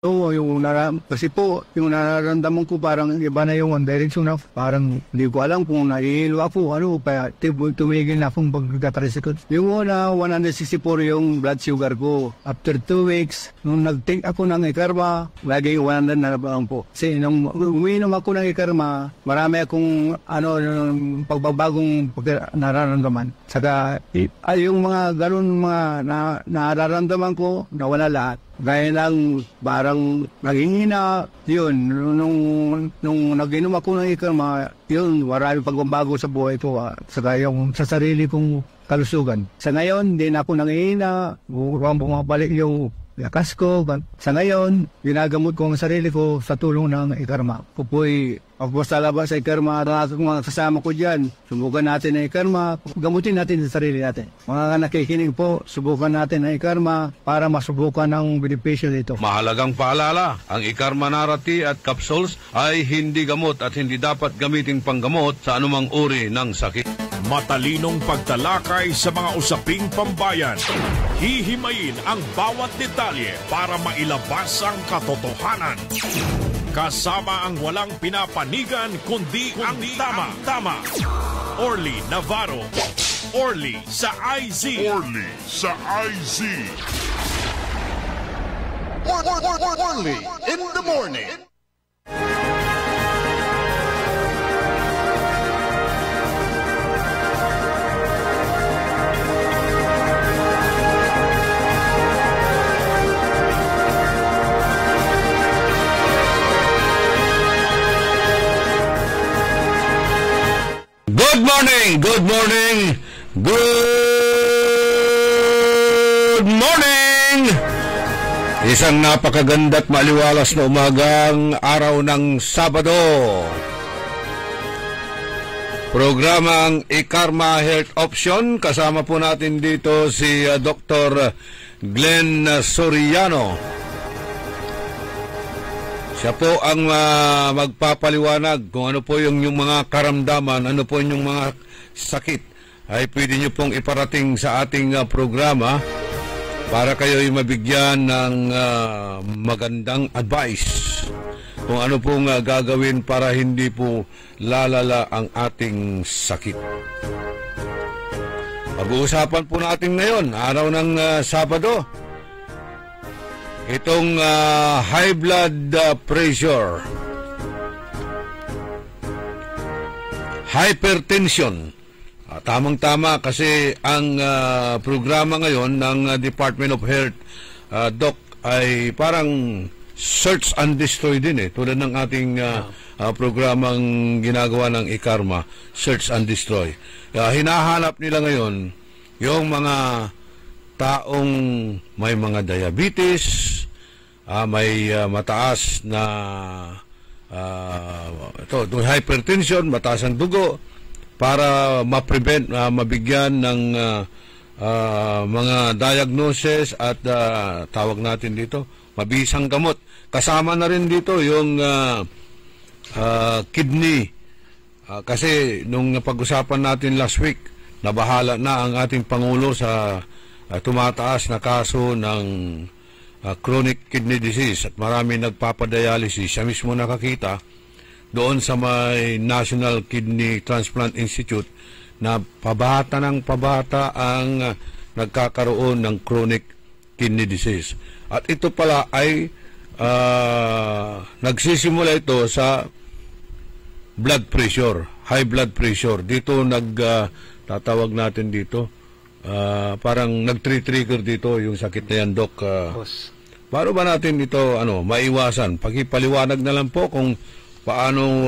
Oo, kasi po, yung nararamdaman ko parang iba na yung one direction na parang hindi ko alam kung nahihilo ako, kaya tumigil na akong pagkatarisakot. Yung una, 164 yung blood sugar ko. After 2 weeks, nung nag-take ako ng ikarma, lagi 100 na lang po. Kasi nung uminom ako ng ikarma, marami akong pagbabagong nararamdaman. Saka, yung mga ganun mga nararamdaman ko, nawala lahat. Gaya lang, parang naghihina, yun, nung nag-inom ako ng ikarma, yun, marami pagbabago sa buhay ko, saka yung sa sarili kong kalusugan. Sa ngayon, hindi na ako nanghihina, bumabalik yung lakas ko. Sa ngayon, ginagamot ko ang sarili ko sa tulong ng ikarma. Pupoy, pagbukas sa labas sa ikarma, mga kasama ko dyan, subukan natin ang ikarma, gamutin natin sa sarili natin. Mga nakikinig po, subukan natin ang ikarma para masubukan ang benepisyo dito. Mahalagang paalala, ang ikarma narati at capsules ay hindi gamot at hindi dapat gamitin panggamot sa anumang uri ng sakit. Matalinong pagtalakay sa mga usaping pambayan. Hihimayin ang bawat detalye para mailabas ang katotohanan. Kasama ang walang pinapanigan kundi ang tama. Orly Navarro. Orly sa IZ. Orly sa IZ. Orly in the morning. Good morning! Isang napakaganda at maliwalas na umagang araw ng Sabado. Programang iKarma Health Option. Kasama po natin dito si Dr. Glenn Soriano. Siya po ang magpapaliwanag kung ano po yung mga karamdaman, ano po yung mga sakit ay pwede nyo pong iparating sa ating programa para kayo'y mabigyan ng magandang advice kung ano pong gagawin para hindi po lalala ang ating sakit. Pag-uusapan po natin ngayon, araw ng Sabado, itong high blood pressure, hypertension. Tamang-tama kasi ang programa ngayon ng Department of Health, Doc, ay parang search and destroy din tulad ng ating programang ginagawa ng iKarma, search and destroy. Hinahanap nila ngayon yung mga taong may mga diabetes, may mataas na hypertension, mataas ang dugo, para ma-prevent, mabigyan ng mga diagnosis at tawag natin dito, mabisang gamot. Kasama na rin dito yung kidney. Kasi nung pag-usapan natin last week, nabahala na ang ating Pangulo sa tumataas na kaso ng chronic kidney disease at marami nagpapadialysis. Siya mismo nakakita doon sa may National Kidney Transplant Institute na pabata ng pabata ang nagkakaroon ng chronic kidney disease. At ito pala ay nagsisimula ito sa blood pressure, high blood pressure. Dito tatawag natin dito, parang nag-trigger dito yung sakit na yan, Doc. Paano ba natin ito maiwasan? Pagipaliwanag na lang po kung paano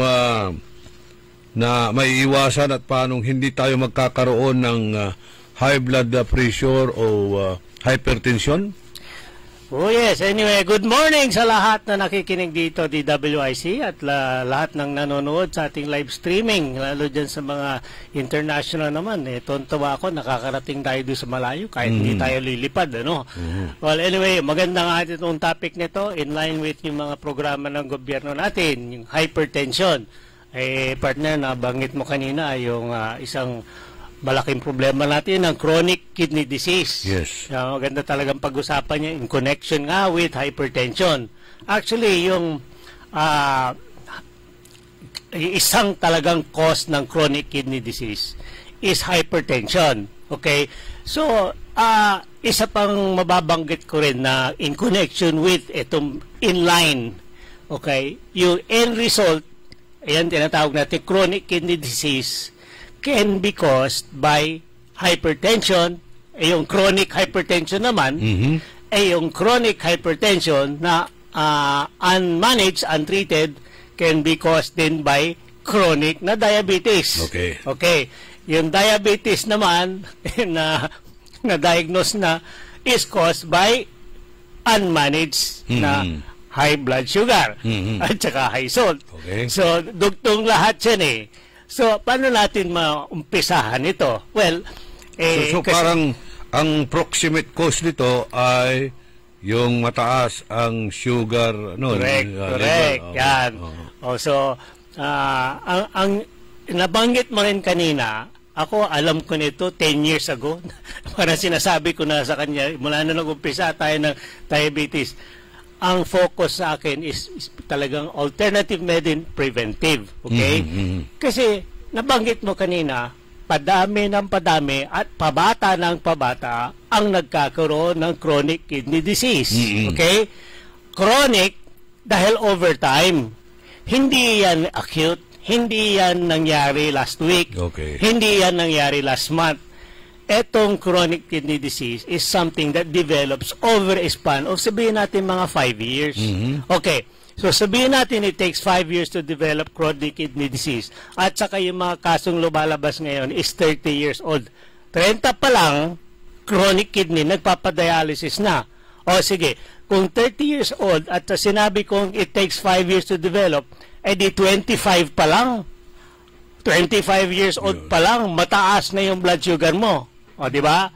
na maiiwasan at paano hindi tayo magkakaroon ng high blood pressure o hypertension. Oh yes, anyway, good morning sa lahat na nakikinig dito DWIC at lahat ng nanonood sa ating live streaming, lalo dyan sa mga international naman. Tontawa ako, nakakarating tayo doon sa malayo kahit hindi tayo lilipad, Well, anyway, maganda nga itong topic nito in line with yung mga programa ng gobyerno natin, yung hypertension. Partner, nabanggit mo kanina yung isang malaking problema natin ang chronic kidney disease. Yes. Maganda talagang pag-usapan niya in connection nga with hypertension. Actually, yung isang talagang cause ng chronic kidney disease is hypertension. Okay? So, isa pang mababanggit ko rin na in connection with itong inline, okay, yung end result, ayan tinatawag natin chronic kidney disease, can be caused by hypertension. Yung chronic hypertension naman, yung chronic hypertension na unmanaged, untreated, can be caused din by chronic na diabetes. Okay. Okay. Yung diabetes naman na diagnose na is caused by unmanaged na high blood sugar at saka high salt. Okay. So, dugtong lahat yan eh. So, paano natin maumpisahan ito? Well, So parang ang proximate cause nito ay yung mataas ang sugar, no? Correct, correct. Level. Yan. So, ang nabanggit mo rin kanina, ako, alam ko nito 10 years ago. Parang sinasabi ko na sa kanya, mula na nag-umpisa tayo ng diabetes. Ang focus sa akin is talagang alternative medicine, preventive. Okay? Kasi, nabanggit mo kanina, padami ng padami at pabata ng pabata ang nagkakaroon ng chronic kidney disease. Okay? Chronic dahil over time. Hindi yan acute. Hindi yan nangyari last week. Okay. Hindi yan nangyari last month. Etong chronic kidney disease is something that develops over a span of sabihin natin mga 5 years. Okay. So sabihin natin it takes 5 years to develop chronic kidney disease. At saka yung mga kasong lumalabas ngayon is 30 years old. 30 pa lang, chronic kidney, nagpapadialysis na. O sige, kung 30 years old at sinabi kong it takes 5 years to develop, eh di 25 pa lang. 25 years old pa lang, mataas na yung blood sugar mo. O, di ba?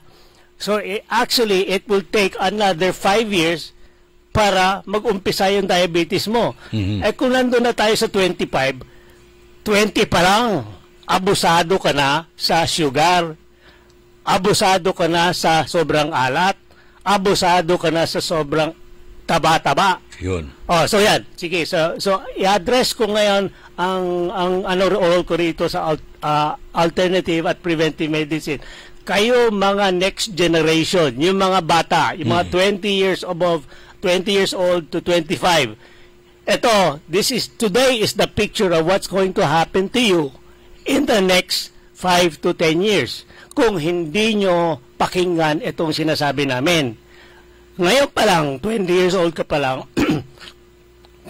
So, actually, it will take another 5 years para mag-umpisa yung diabetes mo. Eh kung nandun na tayo sa 25, 20 pa lang, abusado ka na sa sugar. Abusado ka na sa sobrang alat. Abusado ka na sa sobrang taba-taba. Yun. Oh, so yan. Sige, so i-address ko ngayon ang role ko rito sa alternative at preventive medicine. Kayo mga next generation, yung mga bata, yung mga 20 years above, 20 years old to 25. Ito, today is the picture of what's going to happen to you in the next 5 to 10 years. Kung hindi nyo pakinggan itong sinasabi namin. Ngayon pa lang, 20 years old ka pa lang,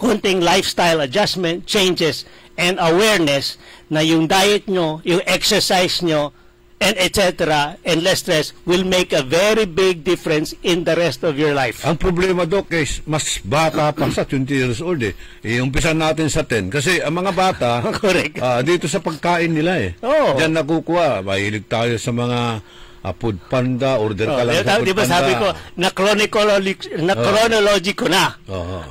konting lifestyle adjustment, changes, and awareness na yung diet nyo, yung exercise nyo, and etc., and less stress will make a very big difference in the rest of your life. Ang problema, Doc, is mas bata pa sa 20 years old eh. Umpisan natin sa 10. Kasi ang mga bata, Correct. Dito sa pagkain nila eh. Oo. Diyan nakukuha. Mahilig tayo sa mga food panda, order ka lang sa food Di ba panda. sabi ko, na chronology ko na.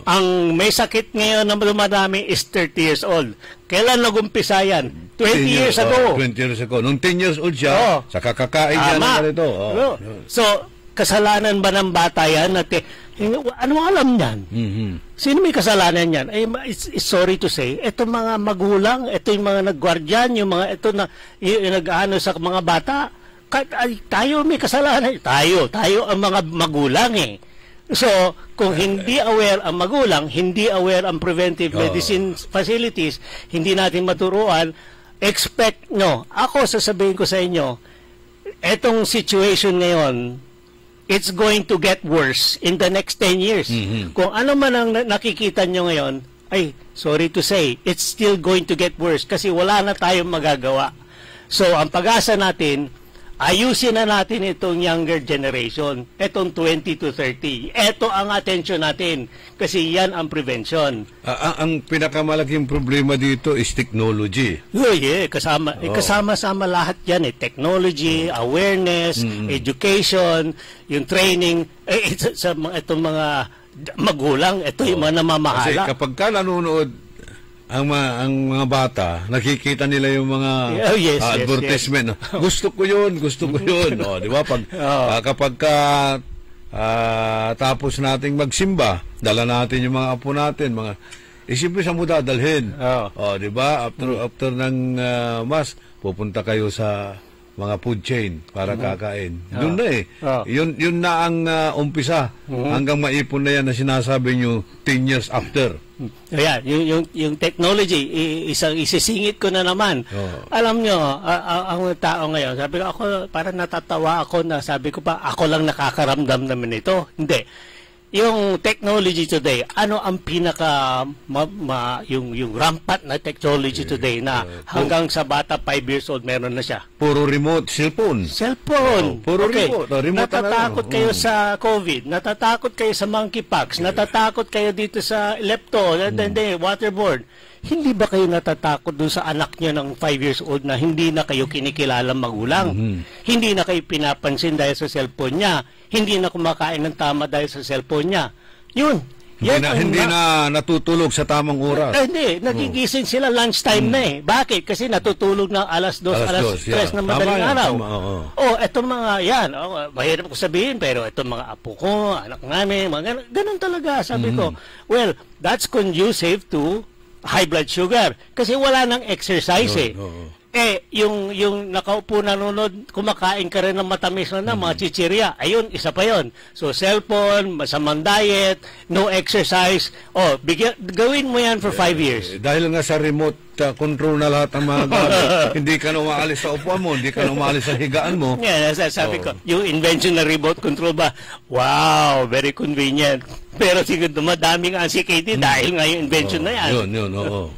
Ang may sakit ngayon na dumadami is 30 years old. Kailan nag-umpisa yan? 20 years ago. 20 years ago. Nung 10 years old siya, sa kakakain niya na ganito. So, kasalanan ba ng bata yan? Ano alam niyan? Sino may kasalanan yan? Sorry to say, ito mga magulang, ito yung mga nagguardian, yung mga ito na nag-ano sa mga bata. Tayo may kasalanan. Tayo ang mga magulang eh. So, kung hindi aware ang magulang, hindi aware ang preventive medicine facilities, hindi natin maturuan, expect nyo. Ako, sasabihin ko sa inyo, etong situation ngayon, it's going to get worse in the next 10 years. Kung ano man ang nakikita nyo ngayon, ay, sorry to say, it's still going to get worse kasi wala na tayong magagawa. So, ang pag-asa natin, ayusin na natin itong younger generation, itong 20 to 30. Ito ang attention natin kasi yan ang prevention. Ang pinakamalaking problema dito is technology. Kasama-sama lahat yan eh. Technology, awareness, education, yung training, itong mga magulang, ito yung mga namamahala. Kasi kapag ka nanonood ang mga bata, nakikita nila yung mga advertisement. Yes. Gusto ko yun. Di ba? Kapag ka tapos nating magsimba, dala natin yung mga apo natin, siyempre saan mo dadalhin? Di ba? After ng Mass, pupunta kayo sa mga food chain para kakain. Doon na Yun na ang umpisa. Hanggang maipon na yan na sinasabi nyo 10 years after. Ayan, yung technology, isisingit ko na naman. Alam nyo, ang tao ngayon, sabi ko, parang natatawa ako na sabi ko pa, ako lang nakakaramdam naman ito. Hindi. Yung technology today, ano ang pinaka yung rampant na technology today na hanggang sa bata 5 years old meron na siya? Puro remote, cellphone. Puro remote. Natatakot kayo sa COVID, natatakot kayo sa monkeypox, natatakot kayo dito sa lepto, waterborne. Hindi ba kayo natatakot dun sa anak niya ng 5 years old na hindi na kayo kinikilala magulang? Hindi na kayo pinapansin dahil sa cellphone niya? Hindi na kumakain ng tama dahil sa cellphone niya? Yun. Hindi na natutulog sa tamang oras. Hindi. Nagigising sila lunchtime na eh. Bakit? Kasi natutulog na alas 2, alas 3 na madaling araw. Etong mga yan. Mahirap ko sabihin, pero etong mga apo ko, anak namin, mga ganun talaga. Sabi ko, well, that's conducive to high blood sugar. Kasi wala nang exercise yung nakaupo nanonood, kumakain ka rin ng matamis na mga chichirya. Ayun, isa pa yon. So, cellphone, masamang diet, no exercise. Gawin mo yan for 5 years. Dahil nga sa remote control na lahat ng mga gamit, hindi ka na umaalis sa upuan mo, hindi ka na umaalis sa higaan mo. Sabi ko, yung invention na remote control ba, wow, very convenient. Pero siguro dumadaming anxiety dahil nga yung invention na yan. Yun, oo.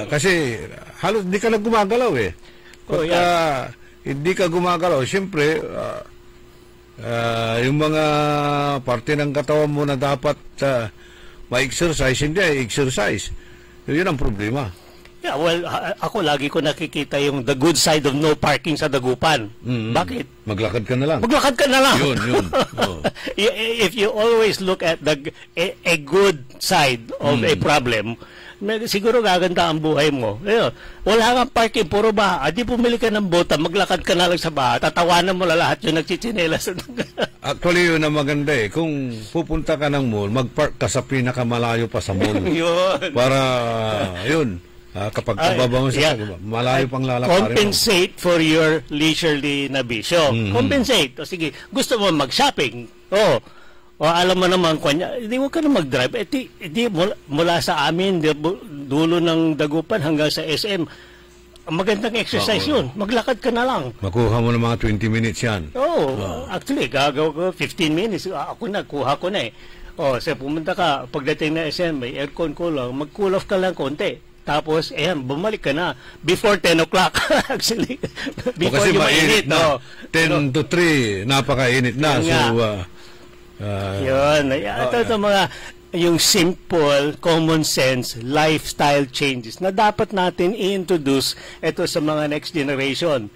Kasi halos hindi ka na gumagalaw Pagka hindi ka gumagalaw, siyempre yung mga parte ng katawan mo na dapat ma-exercise, hindi exercise. Yun ang problema. Yeah, well, ako lagi ko nakikita yung the good side of no parking sa Dagupan. Bakit? Maglakad ka na lang. Yun. If you always look at a good side of a problem, siguro gaganda ang buhay mo. Wala kang parking, puro baha. Di pumili ka ng bota, maglakad ka na lang sa baha. Tatawanan mo lahat yung nagchichinelas. Actually, yun ang maganda Kung pupunta ka ng mall, mag-park ka sa pinakamalayo pa sa mall. Yun. Para, yun. Kapag kababa mo malayo pang lalakarin mo. Compensate for your leisurely na bisyo. Compensate. Sige, gusto mo mag-shopping. Alam mo naman, hindi mo ka na mag-drive. Mula sa amin, dulo ng Dagupan hanggang sa SM, magandang exercise yun. Maglakad ka na lang. Makuha mo ng mga 20 minutes yan. Actually, gagawa ko 15 minutes. Ako kuha ko na so pumunta ka, pagdating na SM, may aircon ko lang, mag-cool off ka lang konti. Tapos, bumalik ka na. Before 10 o'clock, actually. Before kasi mainit na. 10 to 3, napakainit na. Yun. Ito mga yung simple, common sense, lifestyle changes na dapat natin i-introduce ito sa mga next generation.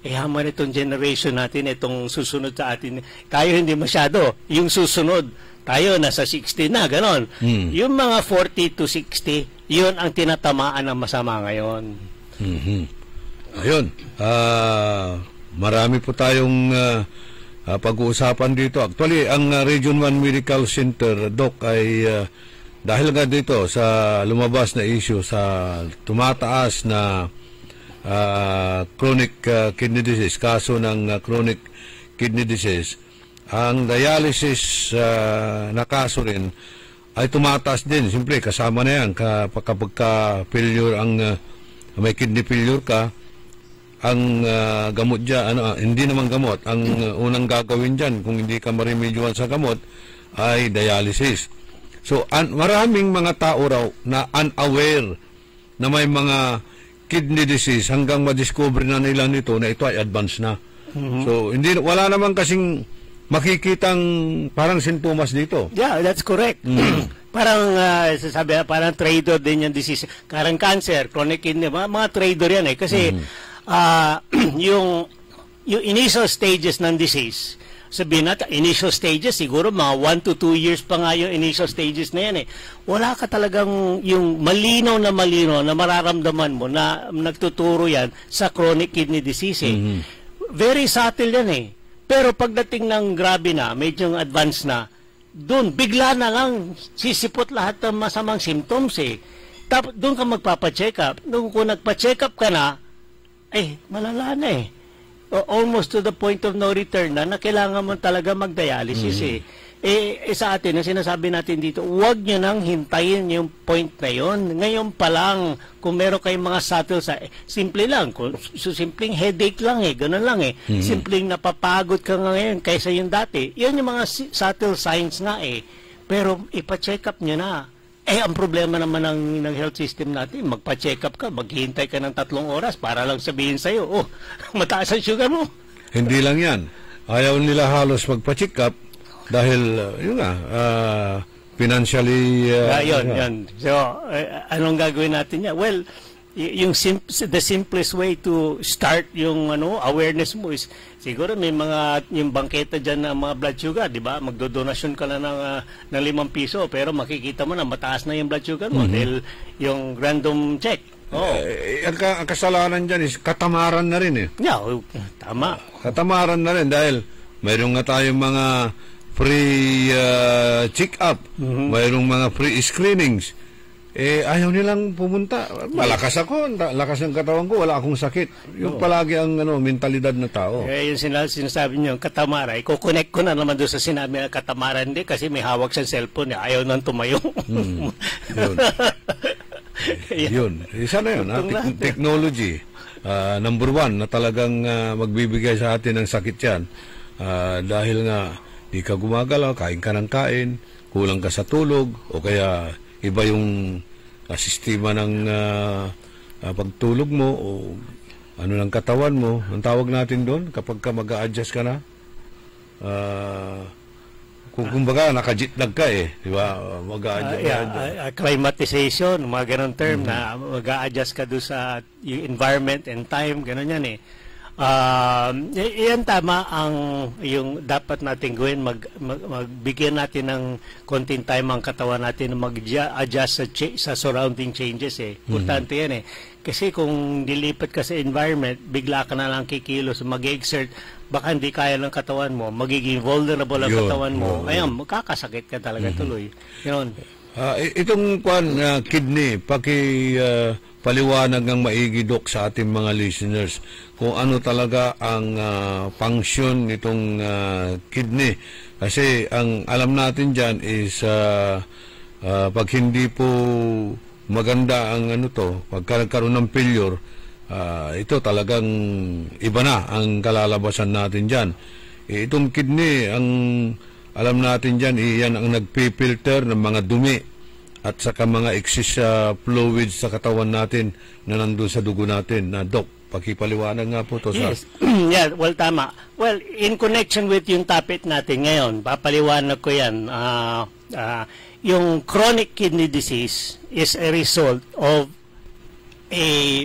Yaman itong generation natin, itong susunod sa atin. Tayo hindi masyado. Yung susunod, tayo nasa 60 na, ganon. Yung mga 40 to 60, yun ang tinatamaan ng masama ngayon. Ayun. Marami po tayong pag-uusapan dito. Actually, ang Region 1 Medical Center, Doc, ay dahil nga dito sa lumabas na issue sa tumataas na chronic kidney disease, kaso ng chronic kidney disease, ang dialysis na kaso rin ay tumataas din. Siyempre, kasama na yan kapag failure may kidney failure ka, ang gamot dyan, hindi naman gamot, ang unang gagawin dyan kung hindi ka maremedyohan sa gamot ay dialysis. So, maraming mga tao raw na unaware na may mga kidney disease hanggang ma-discover na nila nito na ito ay advanced na. So, wala naman kasing makikitang parang sintomas dito. Yeah, that's correct. Parang parang traitor din yung disease. Karang cancer, chronic kidney, mga traitor yan kasi yung initial stages ng disease, sabihin natin, initial stages, siguro mga 1 to 2 years pa nga yung initial stages na yan Wala ka talagang yung malinaw na mararamdaman mo na nagtuturo yan sa chronic kidney disease Very subtle yan Pero pagdating ng grabe na, medyo advanced na, doon, bigla na lang sisipot lahat ng masamang symptoms eh. Tapos doon ka magpapacheck up. Doon kung nagpa-check up ka na, malala na eh. Almost to the point of no return na kailangan mo talaga mag-dialysis eh. Sa atin, ang sinasabi natin dito, huwag nyo nang hintayin yung point na yon. Ngayon pa lang, kung meron kayong mga subtle simple lang, simpleng headache lang ganun lang Simpleng napapagod ka ngayon kaysa yung dati. Yan yung mga subtle signs nga Pero ipa-check up nyo na. Ang problema naman ng health system natin, magpa-check up ka, maghihintay ka ng 3 oras para lang sabihin sa'yo, mataas ang sugar mo. Hindi lang yan. Ayaw nila halos magpa-check up dahil, financially... Yun. So, anong gagawin natin niya? Well, the simplest way to start yung awareness mo is siguro may yung bangketa dyan ng mga blood sugar, di ba? Magdodonasyon ka na ng 5 piso pero makikita mo na mataas na yung blood sugar mo dahil yung random check. Ang kasalanan dyan is katamaran na rin Yeah, tama. Katamaran na rin dahil mayroon nga tayong mga free check-up, mayroong mga free screenings. Ayaw nilang pumunta. Malakas ako, lakas ng katawan ko, wala akong sakit. Yung palagi ang mentalidad na tao. Yung sinasabi niyo, katamaran, kukonect ko na naman doon sa sinabi ng katamaran din kasi may hawak siyang cellphone, ayaw nang tumayo. Yun. Isa na yun, technology. Number 1 na talagang magbibigay sa atin ng sakit yan. Dahil nga, di ka gumagalaw, kain ka ng kain, kulang ka sa tulog, o kaya iba yung sistema ng pagtulog mo o ano ng katawan mo. Ang tawag natin doon kapag ka mag-a-adjust ka na, kumbaga naka-jetlag ka di ba? Acclimatization, mga ganun term na mag-a-adjust ka doon sa yung environment and time, ganun yan Yan tama yung dapat natin gawin, magbigyan natin ng konting time ang katawan natin mag-adjust sa surrounding changes Importante yan Kasi kung dilipat ka sa environment, bigla ka na lang kikilos, mag-exert, baka hindi kaya ng katawan mo, magiging vulnerable ang katawan mo. Ayan, makakasakit ka talaga tuloy. Yun. Itong kidney, paliwanag ng maigi, Dok, sa ating mga listeners kung ano talaga ang function nitong kidney. Kasi ang alam natin dyan is pag hindi po maganda ang pagka nagkaroon ng failure, ito talagang iba na ang kalalabasan natin dyan. Itong kidney, ang alam natin dyan, yan ang nagpipilter ng mga dumi at saka mga excess fluids sa katawan natin na nandun sa dugo natin. Dok, pakipaliwanag nga po to sa... Yes. Yeah, well, tama. Well, in connection with yung topic natin ngayon, papaliwanag ko yan. Yung chronic kidney disease is a result of a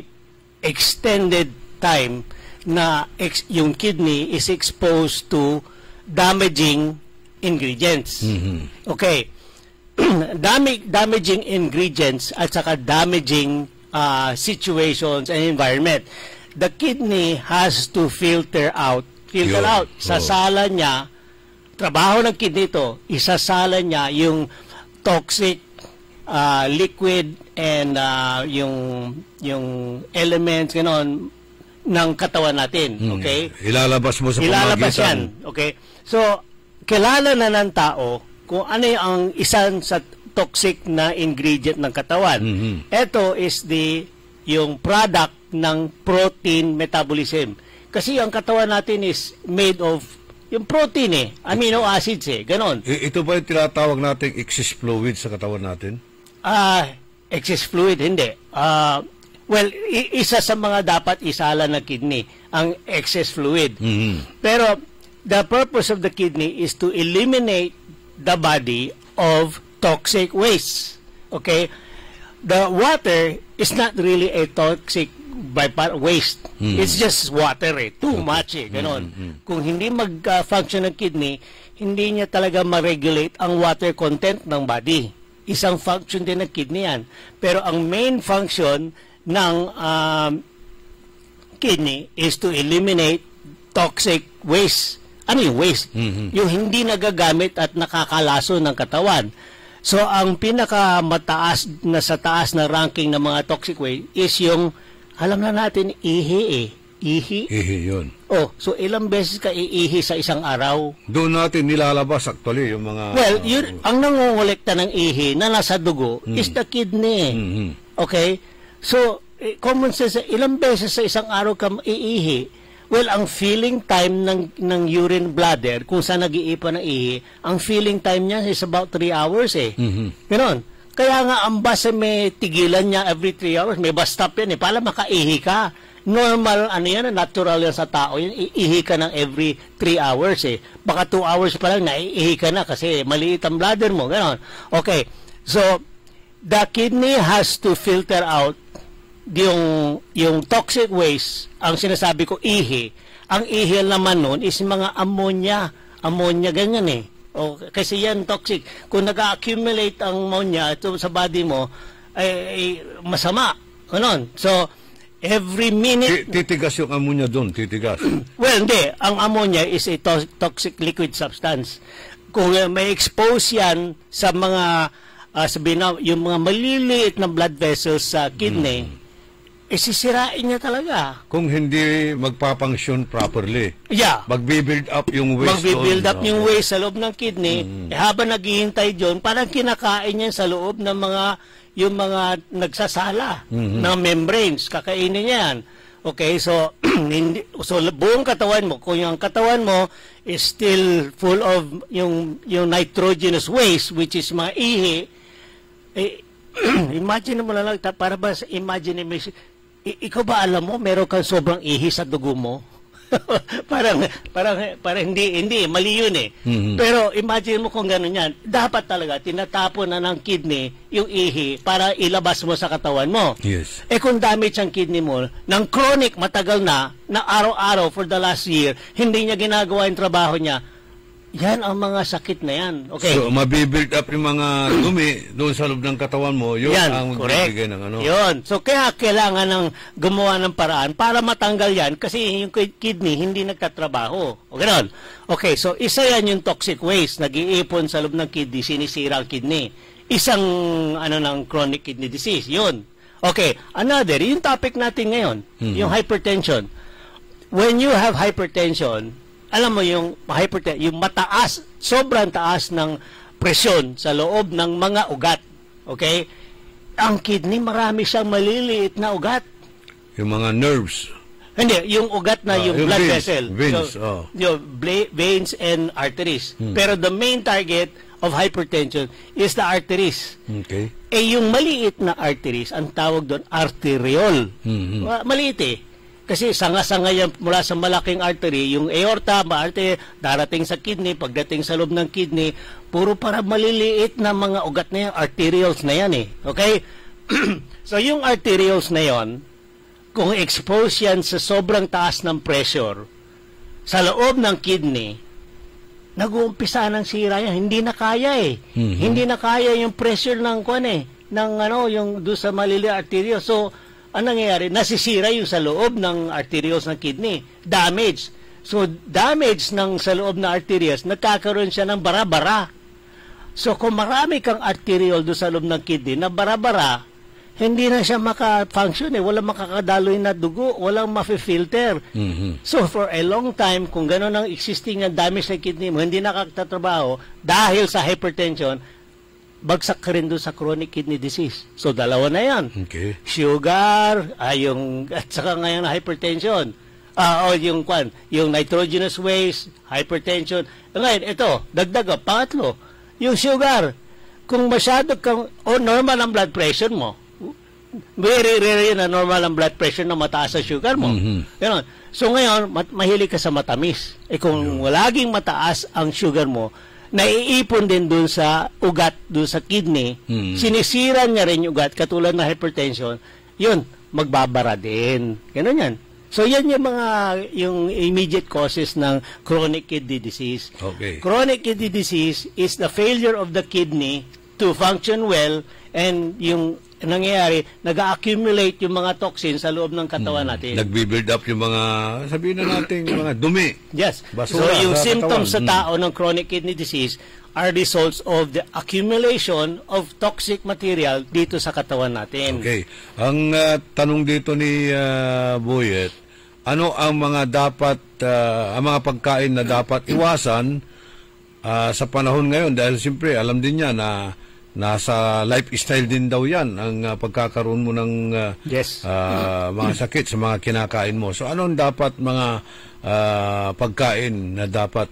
extended time na yung kidney is exposed to damaging ingredients. Okay. Damaging ingredients at saka damaging situations and environment. The kidney has to filter out. Sasala niya, trabaho ng kidney ito, isasala niya yung toxic liquid and yung elements ganon ng katawan natin. Okay? Ilalabas mo sa Ilalabas pamagitan. yan. Okay? So, kilala na ng tao kung ano ang isang sa toxic na ingredient ng katawan. Ito is yung product ng protein metabolism. Kasi ang katawan natin is made of yung protein amino acids ganon. Ito ba yung tinatawag nating excess fluid sa katawan natin? Excess fluid, hindi. Well, isa sa mga dapat isala ng kidney, ang excess fluid. Pero, the purpose of the kidney is to eliminate the body of toxic waste. Okay? The water is not really a toxic waste. It's just water Too much ganon. Kung hindi mag-function ng kidney, hindi niya talaga ma-regulate ang water content ng body. Isang function din ng kidney yan. Pero ang main function ng kidney is to eliminate toxic waste. Ano yung waste? Yung hindi nagagamit at nakakalaso ng katawan. So, ang pinakamataas na sa taas na ranking ng mga toxic waste is yung, alam na natin, ihi. Ihi? Ihi yun. Oh, so ilang beses ka iihi sa isang araw? Doon natin nilalabas actually yung mga... Well, ang nangongolekta ng ihi na nasa dugo is the kidney. Okay? So, common sense, ilang beses sa isang araw ka iihi? Well, ang filling time ng urine bladder, kung saan nag-iipan ng ihi, ang filling time niya is about 3 hours eh. Ganon. Kaya nga, ang bus may tigilan niya every 3 hours. May bus stop yan eh. Para makaihi ka. Normal, natural yan sa tao. Iihi ka ng every 3 hours eh. Baka 2 hours pa lang, naiihi ka na kasi maliit ang bladder mo. Ganon. Okay. So, the kidney has to filter out yung toxic waste. Ang sinasabi ko, ihi. Ang ihi naman nun is mga ammonia. Ammonia, ganyan eh. O, kasi yan toxic. Kung nag-accumulate ang ammonia ito sa body mo, ay masama. Ganon. So, every minute... Titigas yung ammonia doon, titigas. Well, hindi. Ang ammonia is a toxic liquid substance. Kung may expose yan sa mga, sabihin na, yung mga maliliit na blood vessels sa kidney, sisirain niya talaga. Kung hindi magpapunction properly. Yeah. Magbi-build up yung waste. Magbi-build up yung waste sa loob ng kidney. Habang naghihintay dyan, parang kinakain niya sa loob ng yung mga nagsasala ng membranes. Kakainin niya yan. Okay, so, so buong katawan mo, kung yung katawan mo is still full of yung nitrogenous waste, which is mga ihi, imagine mo na lang, para ba sa imagination, ikaw ba alam mo, meron kang sobrang ihi sa dugo mo? parang hindi, mali yun eh. Pero imagine mo kung gano'n yan, dapat talaga tinatapon na ng kidney yung ihi para ilabas mo sa katawan mo. Yes. Kung damage ang kidney mo, ng chronic, matagal na araw-araw for the last year, hindi niya ginagawa yung trabaho niya, yan ang mga sakit na yan. Okay. So, mabibuild up yung mga dumi doon sa loob ng katawan mo, yun yan, ang magbibigay ng ano. Yun. So, kaya kailangan ng gumawa ng paraan para matanggal yan kasi yung kidney hindi nagtatrabaho. O gano'n. Okay, so isa yan yung toxic waste. Nag-iipon sa loob ng kidney, sinisira ang kidney. Isang ng chronic kidney disease. Yun. Okay, another, yung topic natin ngayon, yung hypertension. When you have hypertension, alam mo yung mataas, sobrang taas ng presyon sa loob ng mga ugat. Okay? Ang kidney, marami siyang maliliit na ugat. Yung mga nerves. Hindi, yung ugat na yung blood veins, vessel. Veins, so, yung veins and arteries. Pero the main target of hypertension is the arteries. Okay. Yung maliit na arteries, ang tawag doon, arteriole. Maliit eh. Kasi sanga-sanga yan mula sa malaking artery, yung aorta, darating sa kidney, pagdating sa loob ng kidney, puro para maliliit na mga ugat na yan, arterioles na yan eh. Okay? So yung arterioles na yan, kung expose yan sa sobrang taas ng pressure, sa loob ng kidney, nag-uumpisa ng sira yan. Hindi na kaya eh. Hindi na kaya yung pressure ng yung doon sa maliliit arterioles. So, ang nangyayari, nasisira yung sa loob ng arterioles ng kidney. Damage. So, damage sa loob ng arterioles, nagkakaroon siya ng bara-bara. So, kung marami kang arteriole doon sa loob ng kidney na bara-bara, hindi na siya maka-function eh. Walang makakadaloy na dugo, walang ma-filter. So, for a long time, kung gano'n ang existing na damage sa kidney mo, hindi nakakatrabaho dahil sa hypertension, bagsak ka rin doon sa chronic kidney disease. So, dalawa na yan. Okay. Sugar, at saka ngayon na hypertension. Yung nitrogenous waste, hypertension. Ngayon, ito, dagdag, pangatlo, yung sugar. Kung masyado kang, normal ang blood pressure mo, very rare na normal ang blood pressure na mataas ang sugar mo. Ganun. So, ngayon, mahilig ka sa matamis. Kung laging mataas ang sugar mo, naiipon din dun sa ugat, dun sa kidney, sinisira niya rin yung ugat, katulad na hypertension, yun, magbabara din. Ganun yan. So, yan yung immediate causes ng chronic kidney disease. Okay. Chronic kidney disease is the failure of the kidney to function well, and yung nangyayari, nag-accumulate yung mga toxins sa loob ng katawan natin. Nagbi-build up yung mga, sabihin na natin, mga dumi. Yes. Basura So yung sa symptoms katawan. sa tao ng chronic kidney disease are results of the accumulation of toxic material dito sa katawan natin. Okay. Ang tanong dito ni Boyet, ano ang mga dapat, ang mga pagkain na dapat iwasan sa panahon ngayon? Dahil siyempre, alam din niya na nasa lifestyle din daw yan ang pagkakaroon mo ng Yes. mga sakit sa mga kinakain mo. So anong dapat mga pagkain na dapat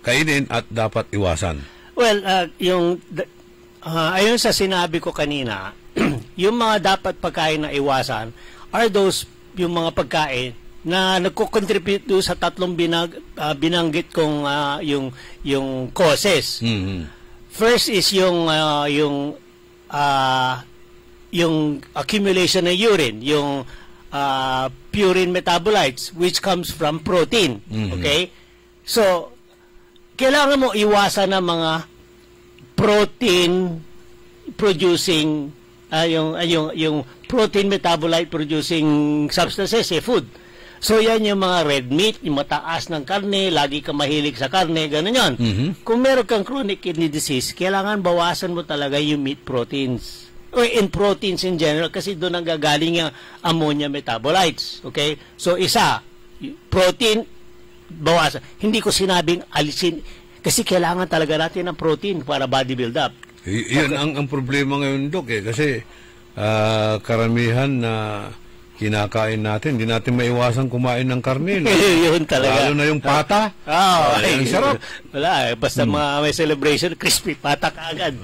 kainin at dapat iwasan? Well, ayon sa sinabi ko kanina, yung mga dapat pagkain na iwasan are those yung mga pagkain na nagko-contribute do sa tatlong binanggit kong yung causes. Mm-hmm. First is yung accumulation ng urine, yung purine metabolites which comes from protein. Mm-hmm. Okay? So kailangan mo iwasan ng mga protein producing yung protein metabolite producing substances, food. So yan yung mga red meat, yung mataas ng karne, lagi ka mahilig sa karne, gano'n yun. Mm-hmm. Kung meron kang chronic kidney disease, kailangan bawasan mo talaga yung meat proteins. O in proteins in general, kasi doon ang gagaling yung ammonia metabolites. Okay? So isa, protein, bawasan. Hindi ko sinabing alisin, kasi kailangan talaga natin ng protein para body build up. Yun ang problema ngayon, Dok, kasi karamihan na kinakain natin, hindi natin maiwasan kumain ng karne. No? Yun talaga. Lalo na yung pata. Ay, ang sarap. Wala, basta may celebration, crispy pata kaagad.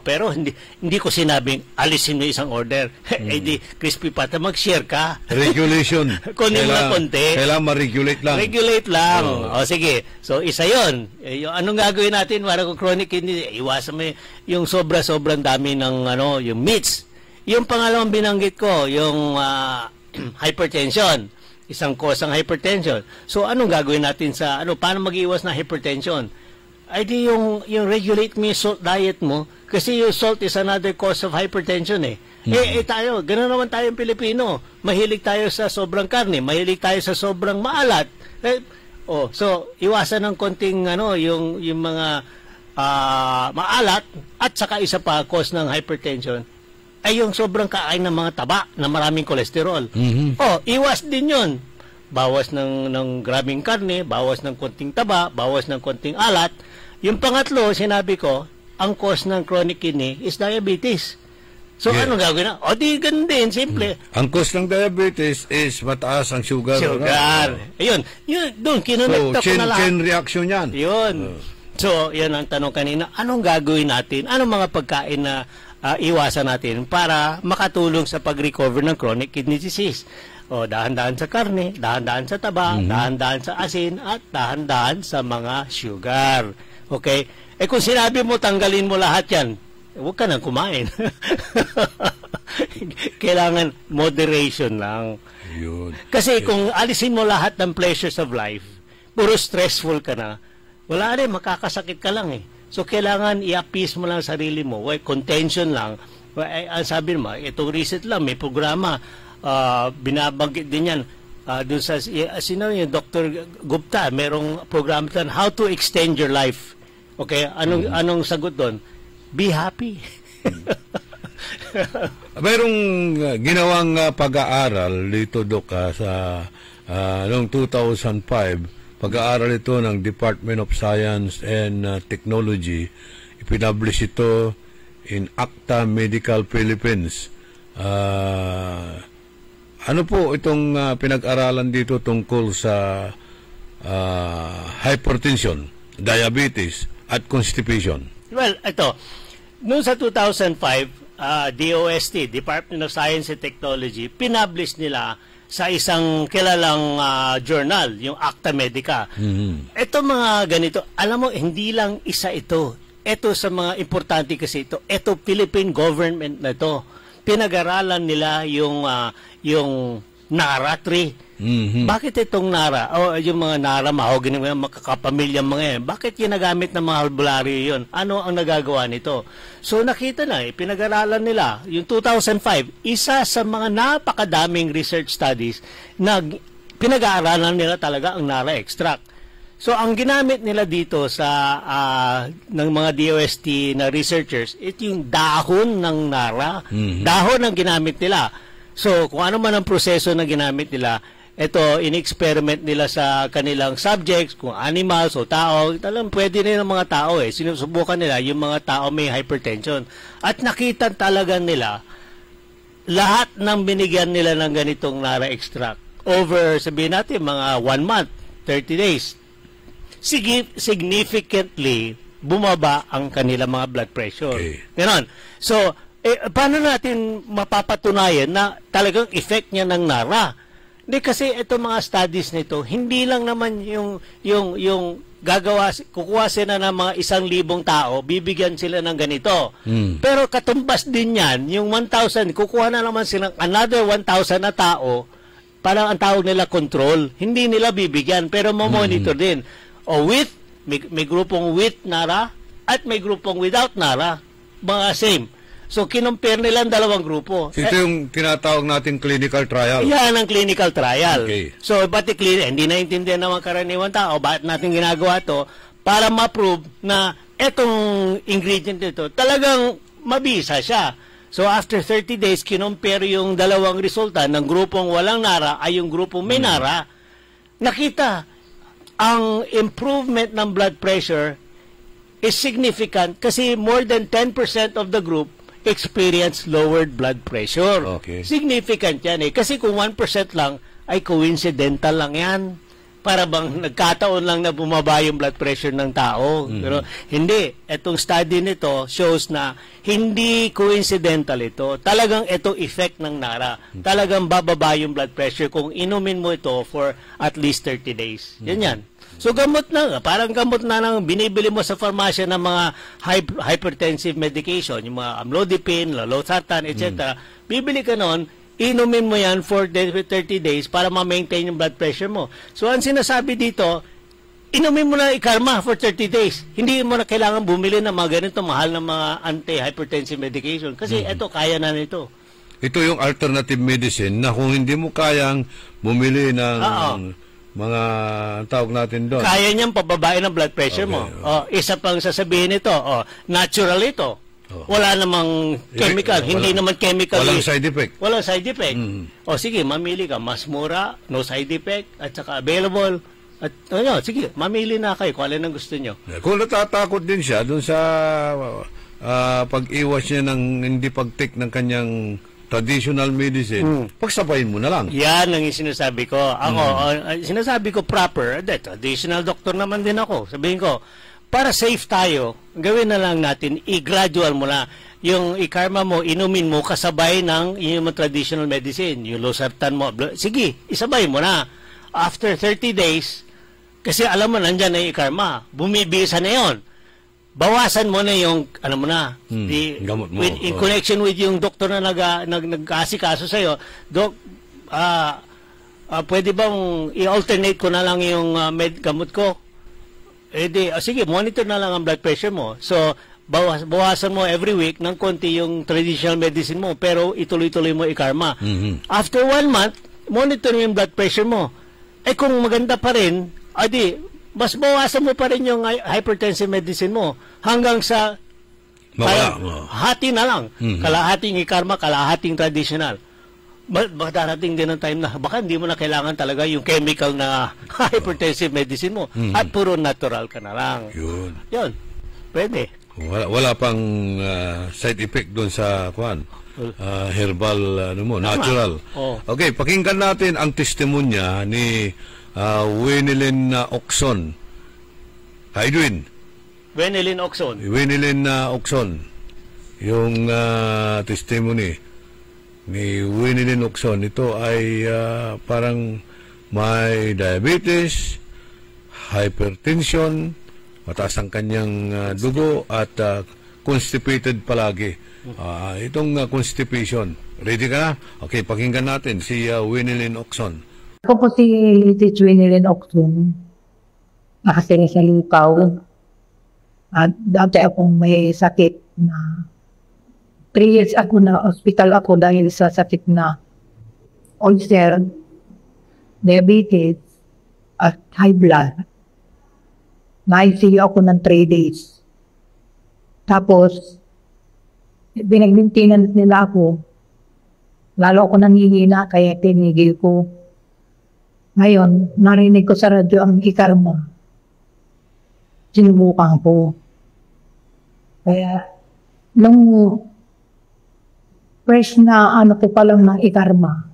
Pero hindi ko sinabing alisin mo isang order. Di crispy pata, mag-share ka. Regulation. Kunin mo na konti. Kailangan ma-regulate lang. Regulate lang. Sige. So, isa yun. Anong gagawin natin para kung chronic kidney? Iwasan mo yung sobrang dami ng yung meats. Yung pangalawang binanggit ko, yung hypertension. Isang cause ang hypertension. So, anong gagawin natin paano mag-iwas na hypertension? Ay di yung regulate mo yung salt diet mo, kasi yung salt is another cause of hypertension eh. Tayo, gano'n naman tayong Pilipino. Mahilig tayo sa sobrang karne, mahilig tayo sa sobrang maalat. So, iwasan ng konting yung mga maalat, at saka isa pa cause ng hypertension ay yung sobrang kain ng mga taba na maraming kolesterol. Mm-hmm. Iwas din yun. Bawas ng grabing karne, bawas ng konting taba, bawas ng konting alat. Yung pangatlo, sinabi ko, ang cause ng chronic kidney is diabetes. So, anong gagawin na? Di ganun din, simple. Ang cause ng diabetes is mataas ang sugar. Ayun, doon, kinonekta ko na lahat. Chain reaction yan. Yun. So, yan ang tanong kanina. Anong gagawin natin? Anong mga pagkain na iwasan natin para makatulong sa pag-recover ng chronic kidney disease? Dahan-dahan sa karne, dahan-dahan sa taba, dahan-dahan sa asin, at dahan-dahan sa mga sugar. Okay? Kung sinabi mo, tanggalin mo lahat yan, huwag ka nang kumain. Kailangan moderation lang. Yun. Kasi kung alisin mo lahat ng pleasures of life, puro stressful ka na, wala rin, makakasakit ka lang eh. So, kailangan i-appease mo lang sarili mo. Contention lang. Ang sabi mo, itong recent lang, may programa, binabanggit din yan. Doon sa, sino yung Dr. Gupta, merong programa doon, How to Extend Your Life. Okay, anong sagot doon? Be happy. Mayroong ginawang pag-aaral dito, Dok, sa noong 2005, pag-aaral ito ng Department of Science and Technology. Ipinablish ito in Acta Medical Philippines. Ano po itong pinag-aralan dito tungkol sa hypertension, diabetes, at constipation? Well, ito. Noong sa 2005, DOST, Department of Science and Technology, pinablish nila sa isang kilalang journal, yung Acta Medica. Mm-hmm. Ito mga ganito, alam mo, hindi lang isa ito. Ito sa mga importante kasi ito. Ito, Philippine government na ito. Pinag-aralan nila yung naratry Bakit itong Nara, o yung mga Nara, mahogany, mga kakapamilya mga yan, bakit ginagamit ng mga albularyo yun? Ano ang nagagawa nito? So nakita na, pinag-aralan nila, yung 2005, isa sa mga napakadaming research studies na pinag-aaralan nila talaga ang Nara extract. So ang ginamit nila dito sa ng mga DOST na researchers, ito yung dahon ng Nara. Dahon ang ginamit nila. So kung ano man ang proseso na ginamit nila, ito, in-experiment nila sa kanilang subjects, kung animals o tao, talagang pwede rin ang mga tao sinusubukan nila yung mga tao may hypertension. At nakita talaga nila, lahat ng binigyan nila ng ganitong Nara extract, over, sabihin natin, mga 1 month, 30 days, significantly bumaba ang kanilang mga blood pressure. Ganon. So, paano natin mapapatunayan na talagang effect niya ng Nara? Hindi kasi itong mga studies nito, hindi lang naman yung kukuha sila ng mga 1,000 tao, bibigyan sila ng ganito. Pero katumbas din yan, yung 1,000, kukuha na naman silang another 1,000 na tao, para ang tawag nila control. Hindi nila bibigyan, pero mamonitor din. O with, may grupong with Nara, at may grupong without Nara. Mga same. So, kinumpare nila ang dalawang grupo. Ito yung tinatawag natin clinical trial. Yan ang clinical trial. Okay. So, hindi naintindihan ng mga karaniwang tao, bakit natin ginagawa to para ma-prove na etong ingredient nito talagang mabisa siya. So, after 30 days, kinumpare yung dalawang resulta ng grupong walang Nara ay yung grupong may Nara. Nakita, ang improvement ng blood pressure is significant kasi more than 10% of the group experience lowered blood pressure. Okay. Significant yan kasi kung 1% lang ay coincidental lang yan. Para bang nagkataon lang na bumaba yung blood pressure ng tao. Pero hindi. Itong study nito shows na hindi coincidental ito. Talagang ito effect ng Nara. Talagang bababa yung blood pressure kung inumin mo ito for at least 30 days. Yan. So gamot na, parang gamot na lang binibili mo sa farmasya ng mga hypertensive medication, yung mga amlodipine, losartan, etc. Bibili ka noon, inumin mo yan for 30 days para ma-maintain yung blood pressure mo. So ang sinasabi dito, inumin mo na ikarma for 30 days. Hindi mo na kailangan bumili ng mga ganito mahal na mga anti-hypertensive medication kasi ito kaya na nito. Ito yung alternative medicine na kung hindi mo kayang bumili ng mga tawag natin doon. Kaya niyang pababain ang blood pressure mo. Isa pang sasabihin ito, natural ito. Wala namang chemical, hindi naman chemical. Walang side effect. Walang side effect. Sige, mamili ka. Mas mura, no side effect, at saka available. At sige, mamili na kayo kung alin ang gusto nyo. Kung natatakot din siya doon sa pag-iwas niya ng hindi pag-take ng kanyang traditional medicine, pagsabayin mo na lang. Yan ang sinasabi ko. Ako, sinasabi ko proper, traditional doctor naman din ako. Sabihin ko, para safe tayo, gawin na lang natin, i-gradual mo na. Yung ikarma mo, inumin mo, kasabay ng yung traditional medicine. Yung losartan mo, sige, isabay mo na. After 30 days, kasi alam mo, nandyan na yung ikarma, bumibisa na yon. Bawasan mo na yung, gamot mo. In connection with yung doktor na nag-asikaso sa'yo, Dok, pwede bang i-alternate ko na lang yung gamot ko? Sige, monitor na lang ang blood pressure mo. So, bawasan mo every week ng konti yung traditional medicine mo, pero ituloy-tuloy mo ikarma. After 1 month, monitor mo yung blood pressure mo. Kung maganda pa rin, mas bawasan mo pa rin yung hypertensive medicine mo hanggang sa hati na lang. Kalahating ikarma, kalahating traditional. Darating din ang time na baka hindi mo na kailangan talaga yung chemical na hypertensive medicine mo at puro natural ka na lang. Yun. Pwede. Wala pang side effect doon sa herbal natural. Okay, pakinggan natin ang testimonya ni Winilyn Oxon. Edwin. Winilyn Oxon. Winilyn Oxon. Yung testimony ni Winilyn Oxon. Ito ay parang may diabetes, hypertension, mataas ang kanyang dugo at constipated palagi. Itong constipation. Ready ka na? Okay, pakinggan natin si Winilyn Oxon. Ako po si Twinilin Octon. Nakasira sa Lukaw. At dati akong may sakit na 3 years ako na hospital ako dahil sa sakit na ulcer, diabetes, at high blood. Na-ICU ako ng 3 days. Tapos, binagmintinan nila ako. Lalo ako nanghihina kaya tinigil ko. Ngayon, narinig ko sa radyo ang ikarma. Sinubukan ko. Kaya, nung fresh na ano ko pa lang ng ikarma,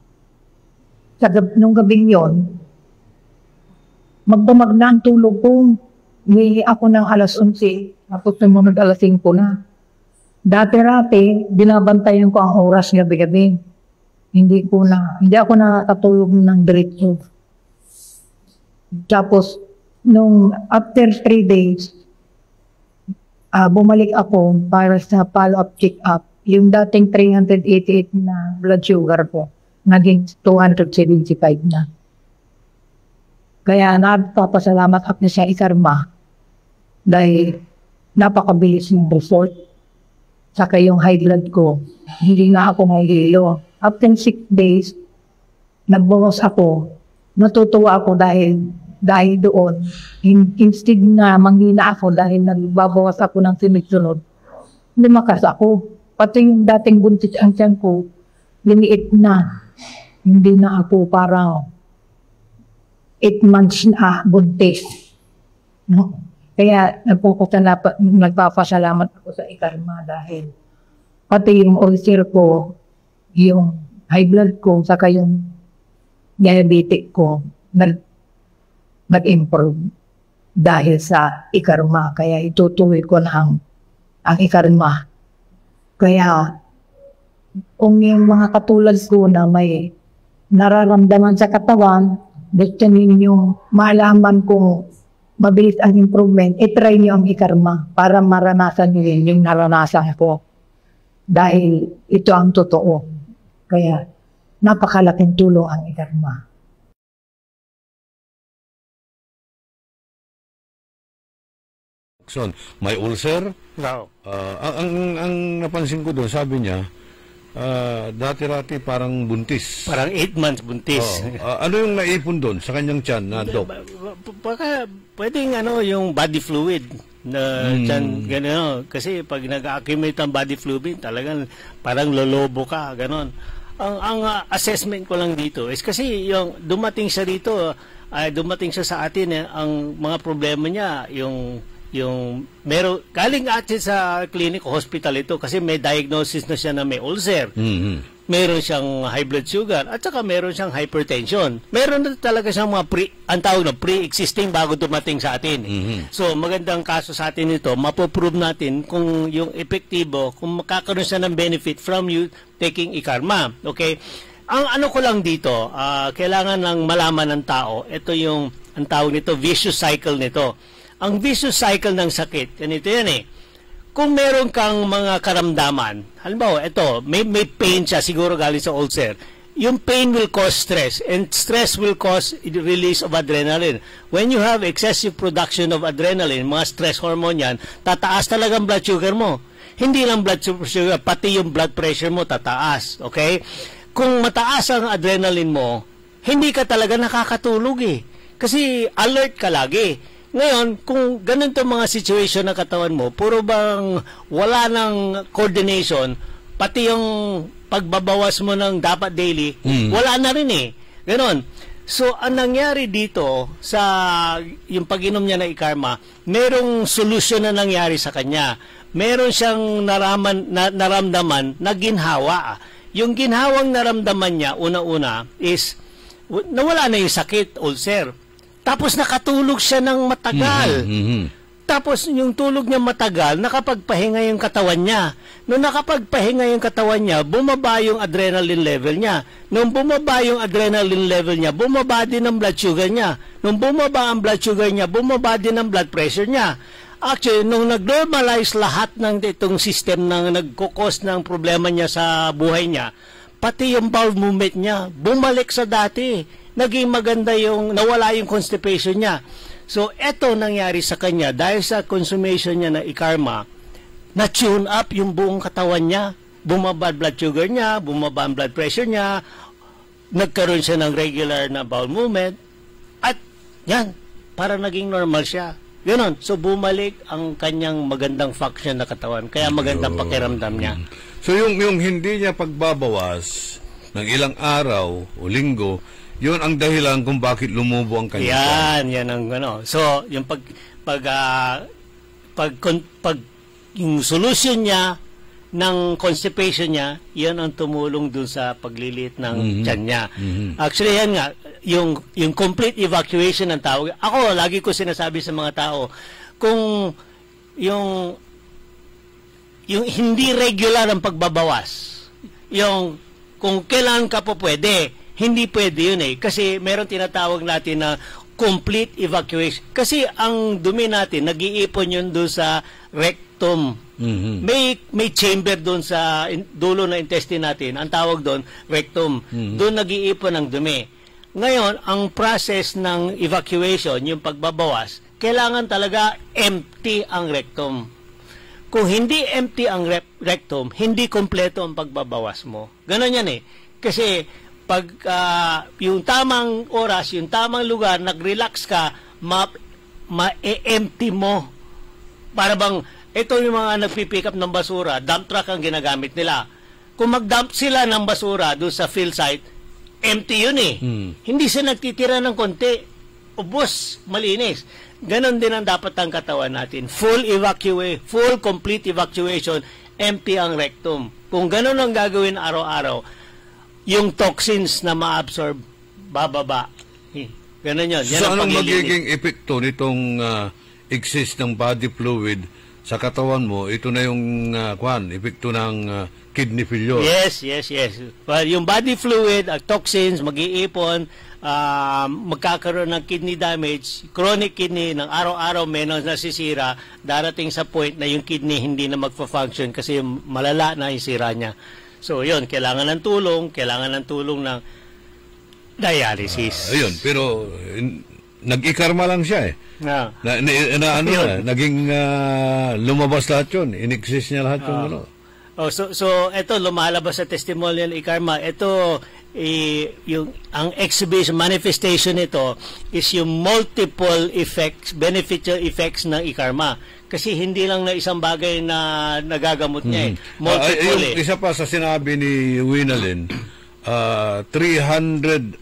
nung gabing yon, magdamag na ang tulog ko. Hindi ako ng alas 11, tapos sumunod alas 5 na. Dati-rati, binabantayan ko ang oras gabi-gabi. Hindi ako nakatulog ng diretso. Tapos, nung after 3 days, bumalik ako para sa follow-up check-up. Yung dating 388 na blood sugar ko, naging 275 na. Kaya napapasalamat ako sa ikarma dahil napakabilis ng result. Saka yung high blood ko, hindi na ako mahihilo. After 6 days, nagbawas ako. Natutuwa ako dahil doon, instead na manghina ako dahil nagbabawas ako ng sunod-sunod, lumakas ako. Pati yung dating buntis ang tiyan ko, liniit na. Hindi na ako parang 8 months na buntis. No? Kaya nagpapasalamat ako sa ikarma dahil pati yung ulcer ko, yung high blood ko, saka yung diabetic ko, nag-improve dahil sa ikarma. Kaya itutuloy ko na ang ikarma. Kaya kung yung mga katulad ko na may nararamdaman sa katawan, gusto ninyo malaman kung mabilis ang improvement, itry nyo ang ikarma para maranasan nyo yung naranasan ko. Dahil ito ang totoo. Kaya napakalaking tulong ang ikarma. May ulcer. No. Ang napansin ko doon, sabi niya, dati-rati parang buntis. Parang 8 months buntis. Ano yung naipon doon sa kanyang tiyan na Doc? Baka pwedeng yung body fluid na tiyan, gano'n. Kasi pag nag-accumulate ang body fluid, talagang parang lolobo ka, gano'n. Ang assessment ko lang dito is kasi yung dumating siya dito, dumating siya sa atin, ang mga problema niya, yung galing atin sa clinic hospital ito kasi may diagnosis na siya na may ulcer. Meron siyang high blood sugar at saka meron siyang hypertension. Meron na talaga siyang mga pre-existing bago dumating sa atin. So magandang kaso sa atin ito, mapoprove natin kung yung epektibo, kung makakaroon siya ng benefit from you taking ikarma. Okay? Ang ano ko lang dito, kailangan lang malaman ng tao, ito yung ang tawag nito, vicious cycle nito. Ang vicious cycle ng sakit, ganito yan eh. Kung meron kang mga karamdaman, halimbawa, ito, may pain siya, siguro galing sa ulcer. Yung pain will cause stress, and stress will cause the release of adrenaline. When you have excessive production of adrenaline, mga stress hormone yan, tataas talaga ang blood sugar mo. Hindi lang blood sugar, pati yung blood pressure mo tataas. Okay? Kung mataas ang adrenaline mo, hindi ka talaga nakakatulog eh. Kasi alert ka lagi. Ngayon, kung ganun itong mga situation ng katawan mo, puro bang wala ng coordination, pati yung pagbabawas mo ng dapat daily, wala na rin eh. Ganun. So, ang nangyari dito sa yung pag-inom niya ng ikarma, merong solusyon na nangyari sa kanya. Meron siyang naramdaman na ginhawa. Yung ginhawang naramdaman niya, una-una, is nawala na yung sakit, ulcer. Tapos nakatulog siya ng matagal. Tapos yung tulog niya matagal, nakapagpahinga yung katawan niya. Nung nakapagpahinga yung katawan niya, bumaba yung adrenaline level niya. Nung bumaba yung adrenaline level niya, bumaba din ang blood sugar niya. Nung bumaba ang blood sugar niya, bumaba din ang blood pressure niya. Actually, nung nag-normalize lahat ng itong system na nagkukos ng problema niya sa buhay niya, pati yung bowel movement niya, bumalik sa dati. naging maganda nawala yung constipation niya. So, eto nangyari sa kanya dahil sa consumption niya na ikarma, na-tune up yung buong katawan niya. Bumaba blood sugar niya, bumaba ang blood pressure niya, nagkaroon siya ng regular na bowel movement, at yan, para naging normal siya. Ganon. So, bumalik ang kanyang magandang function na katawan. Kaya magandang pakiramdam niya. So, yung hindi niya pagbabawas ng ilang araw o linggo, yun ang dahilan kung bakit lumubo ang kanyang yan ang So, yung yung solution niya ng constipation niya, yan ang tumulong dun sa pagliliit ng tiyan niya. Actually, yan nga, yung complete evacuation ng tawag. Ako, lagi ko sinasabi sa mga tao, kung yung hindi regular ang pagbabawas, kung kailan ka po pwede, hindi pwede yun Kasi meron tinatawag natin na complete evacuation. Kasi ang dumi natin, nag-iipon yun doon sa rectum. May chamber doon sa dulo ng intestine natin. Ang tawag doon, rectum. Doon nag-iipon ang dumi. Ngayon, ang process ng evacuation, yung pagbabawas, kailangan talaga empty ang rectum. Kung hindi empty ang rectum, hindi kompleto ang pagbabawas mo. Ganon yan Kasi pag yung tamang oras, yung tamang lugar, nag-relax ka, ma-empty mo. Para bang, ito yung mga nagpipick up ng basura, dump truck ang ginagamit nila. Kung mag-dump sila ng basura doon sa field site, empty yun Hindi sila nagtitira ng konti. Ubos, malinis. Ganon din ang dapat ang katawan natin. Full complete evacuation, empty ang rectum. Kung ganon ang gagawin araw-araw, yung toxins na ma-absorb, bababa. Ganon yun. So, anong magiging epekto nitong exist ng body fluid sa katawan mo? Ito na yung epekto ng kidney failure. Yes. Well, yung body fluid, toxins, mag-iipon, magkakaroon ng kidney damage, chronic kidney, ng araw-araw menos nasisira, darating sa point na yung kidney hindi na magpa-function kasi malala na yung sira niya. So, yun, kailangan ng tulong ng dialysis. Ayun, pero nag-ikarma lang siya naging lumabas lahat yun. In-exist niya lahat yung So, ito, lumalabas sa testimonial ikarma. Ito, ang exhibition, manifestation nito is yung multiple effects, beneficial effects ng ikarma. Kasi hindi lang na isang bagay na nagagamot niya multiple Isa pa sa sinabi ni Winalyn, 300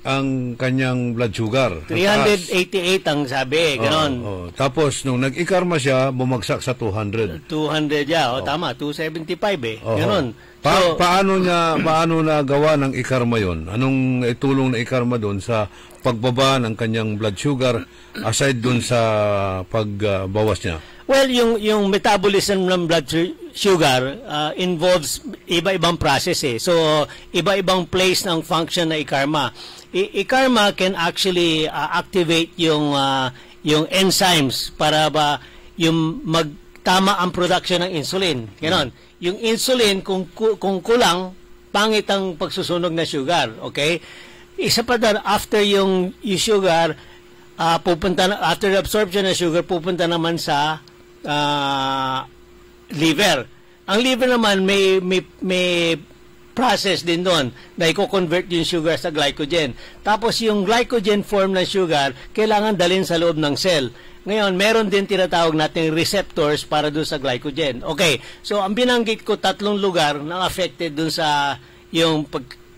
ang kanyang blood sugar. 388 ang sabi, ganon. Tapos, nung nag-ikarma siya, bumagsak sa 200. 200, tama, 275 ganon. Paano na gawa ng ikarma yon? Anong itulong na ikarma doon sa pagbaba ng kanyang blood sugar aside doon sa pagbawas niya? Well, yung metabolism ng blood sugar involves iba-ibang process So, iba-ibang place ng function na ikarma. Ikarma can actually activate yung enzymes para ba yung magtama ang production ng insulin. Ganon. Yung insulin, kung kulang, pangit ang pagsusunog na sugar. Okay? Isa pa doon, after yung sugar, after absorption ng sugar, pupunta naman sa liver. Ang liver naman may process din doon na i-convert yung sugar sa glycogen. Tapos yung glycogen form ng sugar kailangan dalhin sa loob ng cell. Ngayon, meron din tinatawag nating receptors para doon sa glycogen. Okay, so ang binanggit ko 3 lugar na affected doon sa yung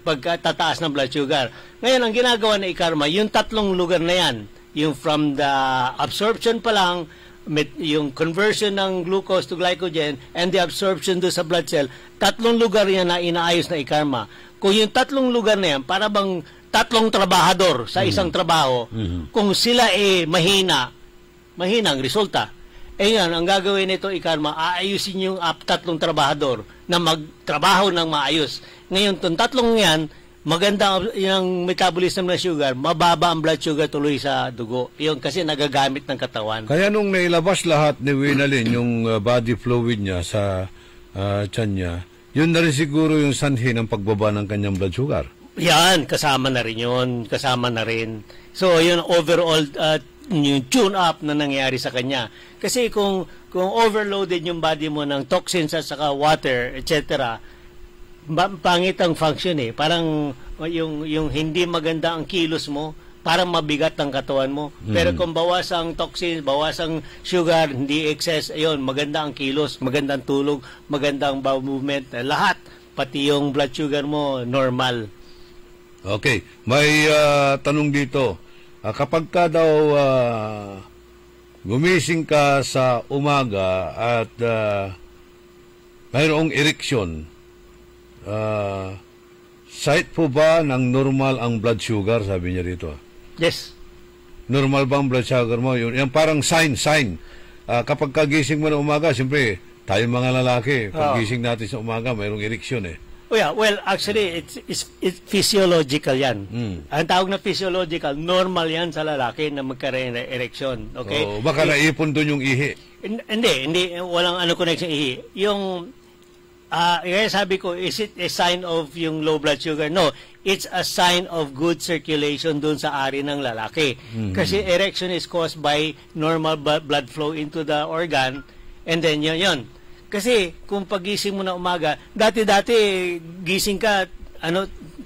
pagtataas ng blood sugar. Ngayon, ang ginagawa na ikarma, yung 3 lugar na yan, yung from the absorption pa lang, yung conversion ng glucose to glycogen and the absorption do sa blood cell, 3 lugar yan na inaayos na ikarma. Kung yung 3 lugar na yan, para bang 3 trabahador sa isang trabaho, kung sila mahina ang resulta. Yan, ang gagawin nito ikarma, aayusin yung 3 trabahador na magtrabaho ng maayos. Ngayon, itong 3 yan, maganda yung metabolism ng sugar, mababa ang blood sugar tuloy sa dugo. Yun kasi nagagamit ng katawan. Kaya nung nailabas lahat ni Winalyn yung body fluid niya sa tiyan niya, yun na rin siguro yung sanhi ng pagbaba ng kanyang blood sugar. Yan, kasama na rin yun. Kasama na rin. So, yun overall yung tune up na nangyari sa kanya. Kasi kung overloaded yung body mo ng toxins at saka water, etc., pangit ang function eh. Parang yung hindi maganda ang kilos mo, parang mabigat ang katawan mo. Pero kung bawas ang toxins, bawas ang sugar, hindi excess, ayun, maganda ang kilos, maganda ang tulog, maganda ang bowel movement, lahat. Pati yung blood sugar mo, normal. Okay. May tanong dito. Kapag ka daw gumising ka sa umaga at mayroong erection, site po ba ng normal ang blood sugar, sabi niya rito? Yes. Normal ba ang blood sugar mo? Yung parang sign. Kapag kagising mo na umaga, siyempre, tayong mga lalaki, pag gising natin sa umaga, mayroong erection eh. Oh yeah, well, actually, it's physiological yan. Ang tawag na physiological, normal yan sa lalaki na magkaroon ng erection. Okay? Baka naipon doon yung ihi. Hindi, walang connection ihi. Yung, kaya sabi ko, is it a sign of yung low blood sugar? No, it's a sign of good circulation dun sa ari ng lalaki. Kasi erection is caused by normal blood flow into the organ, and then yun. Kasi kung pagising mo na umaga, dati gising ka,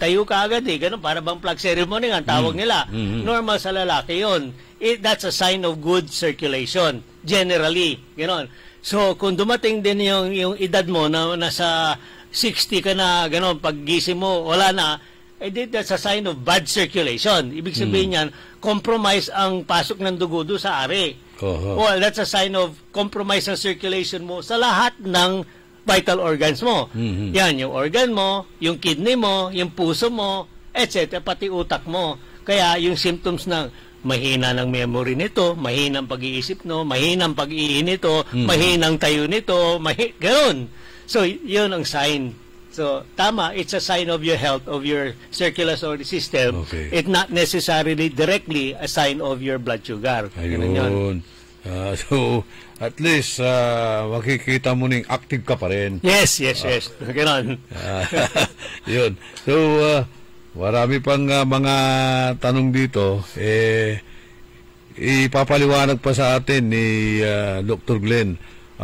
tayo ka agad eh, ganun, para bang flag ceremony nga, tawag nila. Normal sa lalaki yun. That's a sign of good circulation, generally. Ganun. So, kung dumating din yung edad mo na nasa 60 ka na, ganun, pag gising mo, wala na, that's a sign of bad circulation. Ibig sabihin yan, compromise ang pasok ng dugo doon sa ari. Well, that's a sign of compromise ang circulation mo sa lahat ng vital organs mo. Yan, yung organ mo, yung kidney mo, yung puso mo, etc., pati utak mo. Kaya yung symptoms ng mahina ng memory nito, mahina ang pag-iisip no, mahina ang pag-ihi nito, mahina ang tayo nito, ganoon. So, yun ang sign. So, tama, it's a sign of your health, of your circulatory system. Okay. It's not necessarily directly a sign of your blood sugar. Ayun. So, at least, makikita mo ning active ka pa rin. Yes. Ganon. Yun. So, marami pang mga tanong dito. Ipapaliwanag pa sa atin ni Dr. Glenn,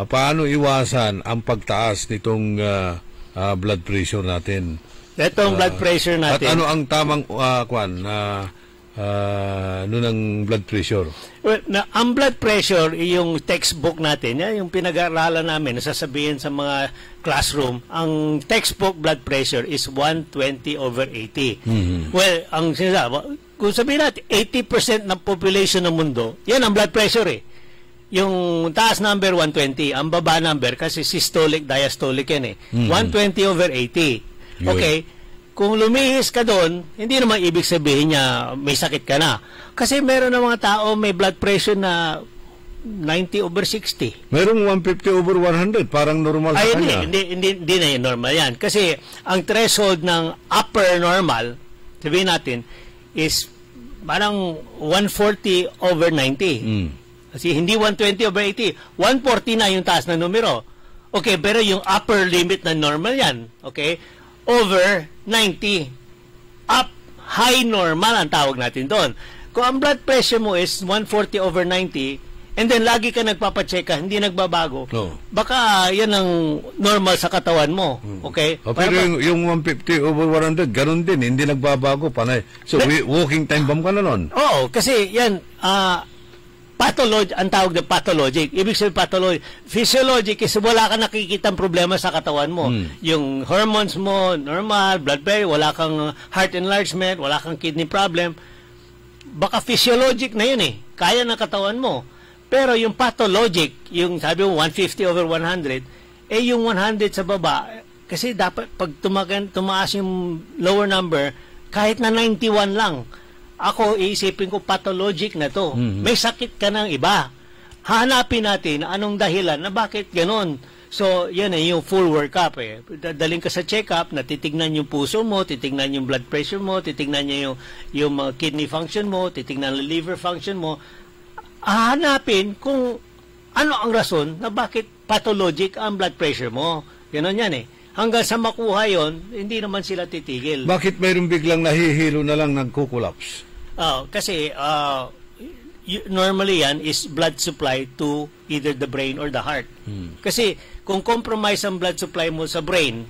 paano iwasan ang pagtaas nitong blood pressure natin? Itong blood pressure natin. At ano ang tamang ng blood pressure? Well, ang blood pressure, yung textbook natin, yung pinag-aaralan namin, nasasabihin sa mga classroom, ang textbook blood pressure is 120/80. Well, kung sabihin natin, 80% ng population ng mundo, yan ang blood pressure eh. Yung taas number 120, ang baba number kasi systolic, diastolic yan eh. 120/80. Okay. Kung lumihis ka doon, hindi naman ibig sabihin niya may sakit ka na. Kasi meron ng mga tao may blood pressure na 90/60. Merong 150/100, parang normal sa kanya. Hindi na yun normal yan. Kasi ang threshold ng upper normal, sabihin natin, is parang 140/90. Kasi hindi 120/80. 140 na yung taas na numero. Okay, pero yung upper limit na normal yan. Okay? Over 90. Up, high normal ang tawag natin doon. Kung ang blood pressure mo is 140/90, and then lagi ka nagpapacheck ka, hindi nagbabago, baka yan ang normal sa katawan mo. Okay? Pero yung 150/100, ganun din, hindi nagbabago, panay. So, walking time bomb ka na nun? Oo, kasi yan, pathologic, ang tawag na pathologic. Ibig sabihin pathologic. Physiologic is wala ka nakikitang problema sa katawan mo. Yung hormones mo, normal, blood pressure, wala kang heart enlargement, wala kang kidney problem. Baka physiologic na yun eh. Kaya ng katawan mo. Pero yung pathologic, yung sabi mo 150/100, yung 100 sa baba, kasi dapat pag tumaas yung lower number, kahit na 91 lang, ako, iisipin ko, pathologic na to. May sakit ka ng iba. Hanapin natin anong dahilan na bakit ganon. So, yan yung full workup eh. Dadaling ka sa check-up, natitignan yung puso mo, titignan yung blood pressure mo, titignan niya yung kidney function mo, titignan yung liver function mo. Hanapin kung ano ang rason na bakit pathologic ang blood pressure mo. Ganon yan eh. hanggang sa makuha yon, hindi naman sila titigil. Bakit mayroong biglang nahihilo na lang nagko-collapse? Kasi normally yan is blood supply to either the brain or the heart. Kasi kung compromise ang blood supply mo sa brain,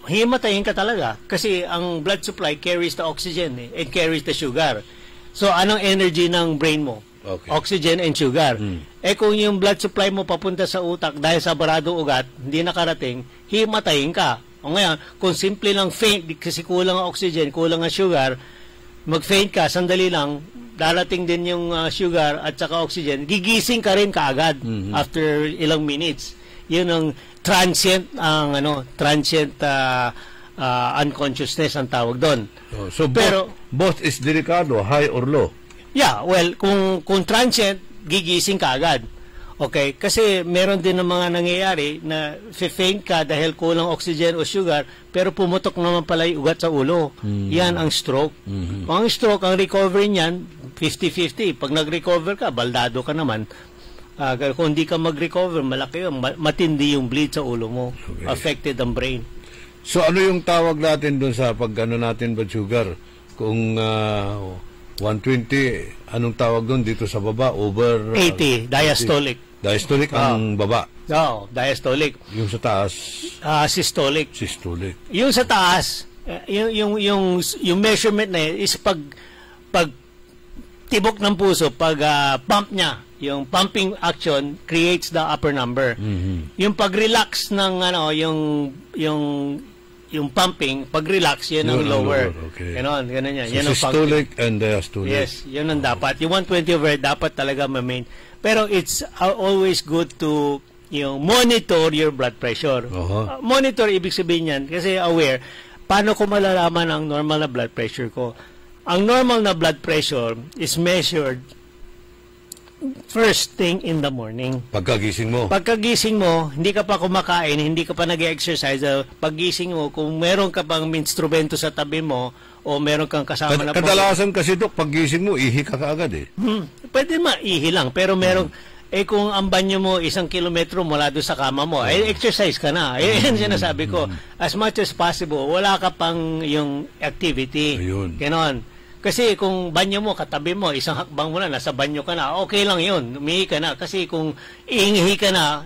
himatayin ka talaga. Kasi ang blood supply carries the oxygen and carries the sugar. So, anong energy ng brain mo? Okay. Oxygen and sugar. Kung yung blood supply mo papunta sa utak dahil sa barado ugat, hindi nakarating, himatayin ka. O ngayon, kung simple lang faint, kasi kulang ang oxygen, kulang ang sugar, mag-faint ka, sandali lang, darating din yung sugar at saka oxygen, gigising ka rin kaagad after ilang minutes. Yun ang transient, unconsciousness ang tawag doon. So, both is delikado, high or low? Yeah, well, kung transient, gigising ka agad. Okay? Kasi meron din ng mga nangyayari na faint ka dahil kulang oxygen o sugar, pero pumutok naman pala yung ugat sa ulo. Yan ang stroke. Ang stroke, ang recovery niyan, 50-50. Pag nag-recover ka, baldado ka naman. Kung hindi ka mag-recover, malaki yun. Matindi yung bleed sa ulo mo. Okay. Affected ang brain. So, ano yung tawag natin dun sa pag-ano natin blood sugar? Kung 120, anong tawag doon dito sa baba? Over 80, diastolic. Diastolic ang baba. Oo, diastolic. Yung sa taas? Systolic. Systolic. Yung sa taas, yung measurement na yun is pag tibok ng puso, pag pump niya, yung pumping action creates the upper number. Yung pag-relax ng yung pumping, pag-relax, yan ang lower. Okay. Ganun yan. So, yan ang systolic and diastolic. Yes, yun ang dapat. Yung 120 over, dapat talaga ma-main. Pero it's always good to monitor your blood pressure. Monitor, ibig sabihin yan, kasi aware, paano ko malalaman ang normal na blood pressure ko? Ang normal na blood pressure is measured first thing in the morning. Pagkagising mo? Pagkagising mo, hindi ka pa kumakain, hindi ka pa nag-exercise. Paggising mo, kung meron ka pang instrumento sa tabi mo, o meron kang kasama na... Kadalasan kasi, Dok, paggising mo, ihi ka kaagad eh. Pwede maihi lang, pero meron... kung ang banyo mo 1 kilometro mula doon sa kama mo, exercise ka na. Yan sinasabi ko. As much as possible, wala ka pang yung activity. Ayun. Ganon. Kasi kung banyo mo, katabi mo, 1 hakbang mo na, nasa banyo ka na, okay lang yun, umihi ka na. Kasi kung iingihi ka na,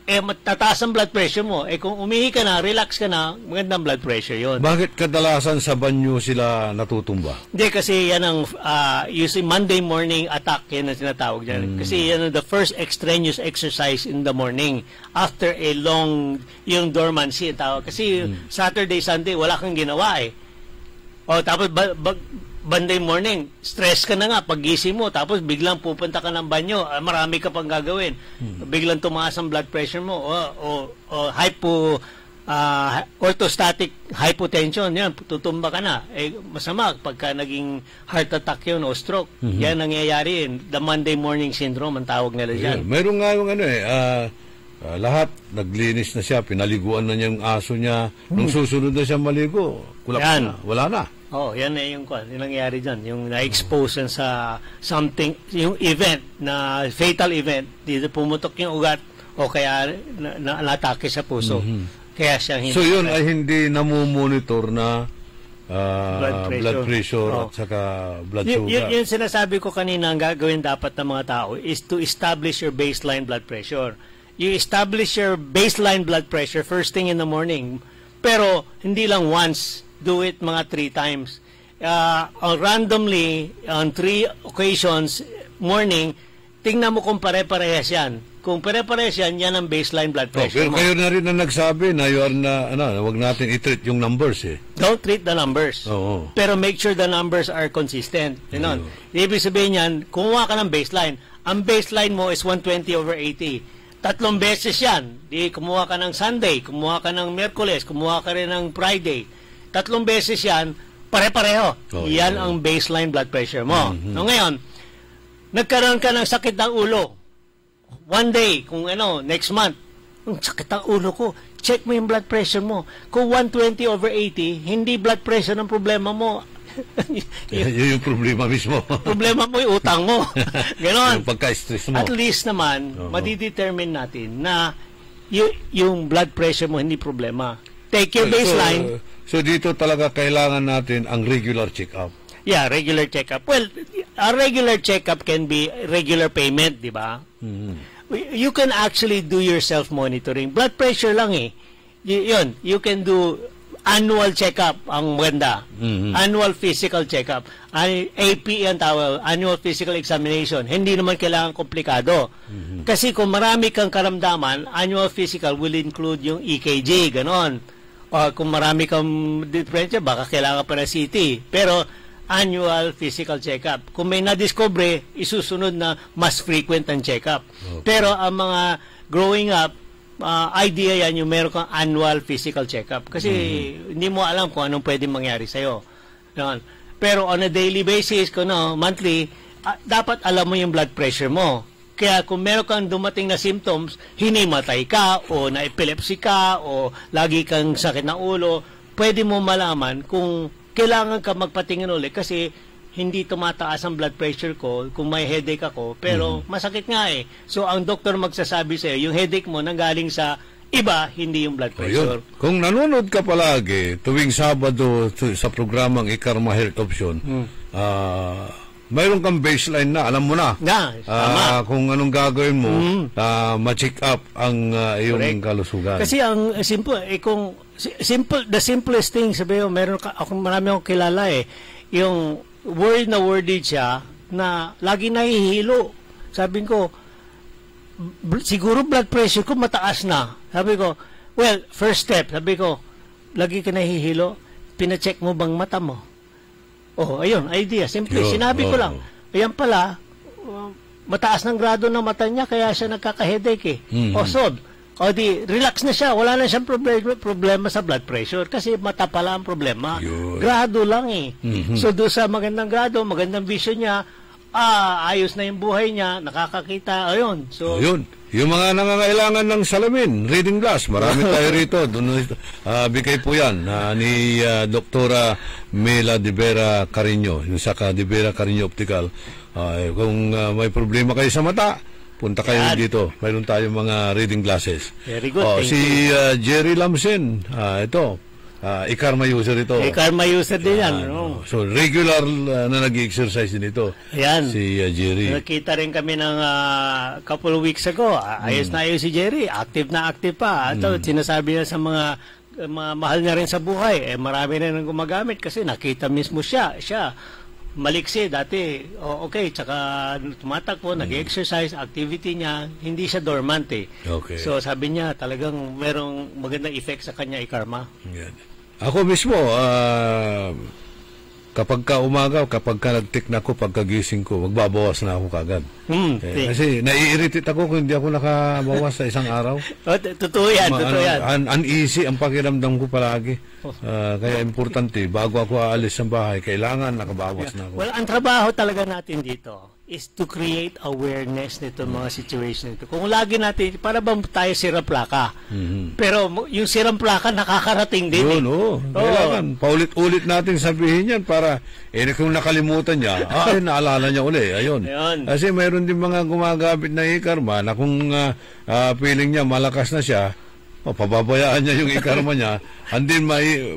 matataas ang blood pressure mo. Kung umihi ka na, relax ka na, magandang blood pressure yun. Bakit kadalasan sa banyo sila natutumba? Hindi, kasi yan ang, usually Monday morning attack, yan ang sinatawag dyan. Kasi yan ang the first extraneous exercise in the morning after a long, yung dormancy, tawag. Kasi Saturday, Sunday, wala kang ginawa tapos Monday morning, stress ka na nga, paggising mo, tapos biglang pupunta ka ng banyo, marami ka pang gagawin. Biglang tumaas ang blood pressure mo, o orthostatic hypotension, yan, tutumba ka na. Masama pagka naging heart attack yun o stroke. Yan nangyayari yun. The Monday morning syndrome, ang tawag nila dyan. Meron nga yung lahat, naglinis na siya, pinaliguan na niya yung aso niya. Nung susunod na siya maligo, kulap na, wala na. Yan na yung nangyayari dyan. Yung na-expose sa something, yung event, na fatal event, dito pumutok yung ugat o kaya na-atake sa puso. Kaya siya hindi. So yun ay hindi namumonitor na blood pressure at saka blood sugar. Yung sinasabi ko kanina, ang gagawin dapat ng mga tao is to establish your baseline blood pressure. You establish your baseline blood pressure first thing in the morning. Pero hindi lang once, do it mga 3 times. Randomly, on 3 occasions, morning, tingnan mo kung pare-parehas yan. Kung pare-parehas yan, yan ang baseline blood pressure mo. Pero kayo na rin na nagsabi na huwag natin i-treat yung numbers Don't treat the numbers. Pero make sure the numbers are consistent. Ibig sabihin yan, kumuha ka ng baseline. Ang baseline mo is 120 over 80. 3 beses yan. Kumuha ka ng Sunday, kumuha ka ng Miyerkules, kumuha ka rin ng Friday. 3 beses yan, pare-pareho. Yan ang baseline blood pressure mo. Ngayon, nagkaroon ka ng sakit ng ulo. One day, next month, ang sakit ng ulo ko, check mo yung blood pressure mo. Kung 120 over 80, hindi blood pressure ang problema mo. Yun yung problema mismo. Problema mo yung utang mo. Ganon. Yung pagka-stress mo. At least naman, madidetermine natin na yung blood pressure mo hindi problema. Take your baseline. So dito talaga kailangan natin ang regular check-up. Yeah, regular check-up. Well, a regular check-up can be regular payment, di ba? You can actually do your self-monitoring. Blood pressure lang eh. Yun, you can do annual check-up ang maganda. Annual physical check-up. AP ang tawag, annual physical examination. Hindi naman kailangan komplikado. Kasi kung marami kang karamdaman, annual physical will include yung EKG, ganon. O kung marami kang diferensya, baka kailangan pa ng CT. Pero annual physical check-up. Kung may na-discover, isusunod na mas frequent ang check-up. Okay. Pero ang mga growing up, idea yan yung meron kang annual physical check-up. Kasi hindi mo alam kung anong pwedeng mangyari sa'yo. Pero on a daily basis, monthly, dapat alam mo yung blood pressure mo. Kaya kung meron kang dumating na symptoms, hinimatay ka, o na-epilepsy ka, o lagi kang sakit na ulo, pwede mo malaman kung kailangan ka magpatingin ulit kasi hindi tumataas ang blood pressure ko kung may headache ako, pero masakit nga eh. So, ang doktor magsasabi sa'yo, yung headache mo nanggaling sa iba, hindi yung blood pressure. Ayun. Kung nanonood ka palagi, tuwing Sabado sa programang Ikarma Health Option, mayroon kang baseline na, alam mo na. Tama. Kung anong gagawin mo, ma-check up ang iyong kalusugan. Kasi ang simple, the simplest thing, sabi ko, marami akong kilala yung worried siya na lagi nahihilo. Sabi ko, siguro blood pressure ko mataas na. Sabi ko, well, first step, sabi ko, lagi ka nahihilo, pina-check mo bang mata mo? Oh, ayun, idea. Simple. Sinabi ko lang. Ayan pala, mataas ng grado ng mata niya, kaya siya nagkaka-headache eh. O, solve. O di, relax na siya. Wala na siyang problema sa blood pressure kasi mata pala ang problema. Grado lang eh. So, doon sa magandang grado, magandang vision niya, ayos na yung buhay niya, nakakakita, ayun. So, ayun. Yung mga nangangailangan ng salamin, reading glass, marami tayo rito. Bigay po yan ni Dr. Mela de Vera Carino, yung sa de Vera Carino Optical. Kung may problema kayo sa mata, punta kayo dito. Mayroon tayong mga reading glasses. Very good. Si Jerry Lamsen, ito. Ikarma user ito. Ikarma user din yan. So, regular na nag-exercise din ito. Ayan. Si Jerry. Nakita rin kami ng couple of weeks ago. Ayos na ayos si Jerry. Active na active pa. Ito, sinasabi niya sa mga mahal niya rin sa buhay. Marami rin ang gumagamit kasi nakita mismo siya. Maliksi dati. Okay. Tsaka tumatakbo, nag-exercise, activity niya. Hindi siya dormant eh. Okay. So, sabi niya talagang merong magandang effect sa kanya, Ikarma. Yan. Ako mismo, kapag ka umaga, kapag ka nag-tick na ako, pagkagising ko, magbabawas na ako kagad. Kasi nai-irritate ako kung hindi ako nakabawas sa isang araw. Totoo yan. Uneasy ang pakiramdam ko palagi. Kaya importante, bago ako aalis sa bahay, kailangan nakabawas na ako. Well, ang trabaho talaga natin dito is to create awareness nito mga situation nito. Kung lagi natin, para bang tayo sirang plaka? Pero yung sirang plaka nakakarating din. Kailangan paulit-ulit natin sabihin yan para kung nakalimutan niya, naalala niya uli. Ayun. Kasi mayroon din mga gumagamit na ikarma na kung feeling niya malakas na siya, pababayaan niya yung ikarma niya. And then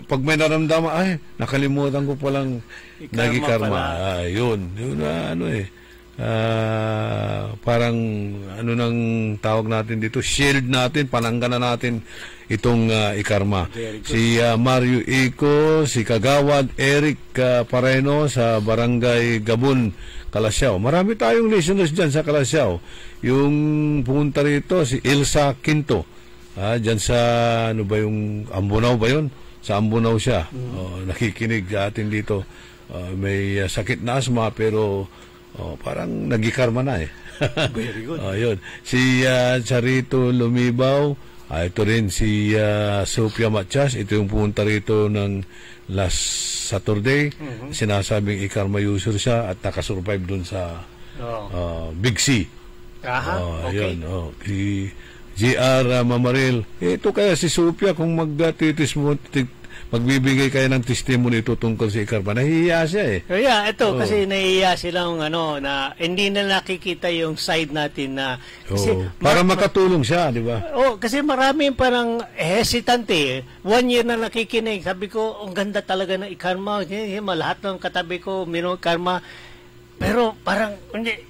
pag may naramdaman, nakalimutan ko palang nag-ikarma. Yun parang nang tawag natin dito, shield natin, panangganan natin itong ikarma. Si Mario Ico, si Kagawad Eric Pareno sa Barangay Gabon, Calasiao. Marami tayong listeners dyan sa Calasiao. Yung pumunta rito, si Ilsa Quinto, dyan sa yung Ambunaw ba yun? Sa Ambunaw siya. Nakikinig sa atin dito. May sakit na asma pero parang nagikarma na eh. Very good. Yun. Si Charito Lumibaw, ito rin si Sophia Matias, ito yung pumunta rito ng last Saturday. Sinasabing ikarma user siya at nakasurvive dun sa Big C. Okay. Yun. Si GR Mamaril, ito kaya si Sophia kung magbibigay kayo ng testimony ito tungkol sa ikarma. Nahihiya siya eh. Kaya ito, Oo. kasi nahihiya silang na hindi na nakikita yung side natin na kasi Oo. Para makatulong siya, di ba? kasi marami parang hesitant eh. 1 year na nakikinig. Sabi ko, ang ganda talaga ng ikarma. Lahat ng katabi ko, karma. Pero parang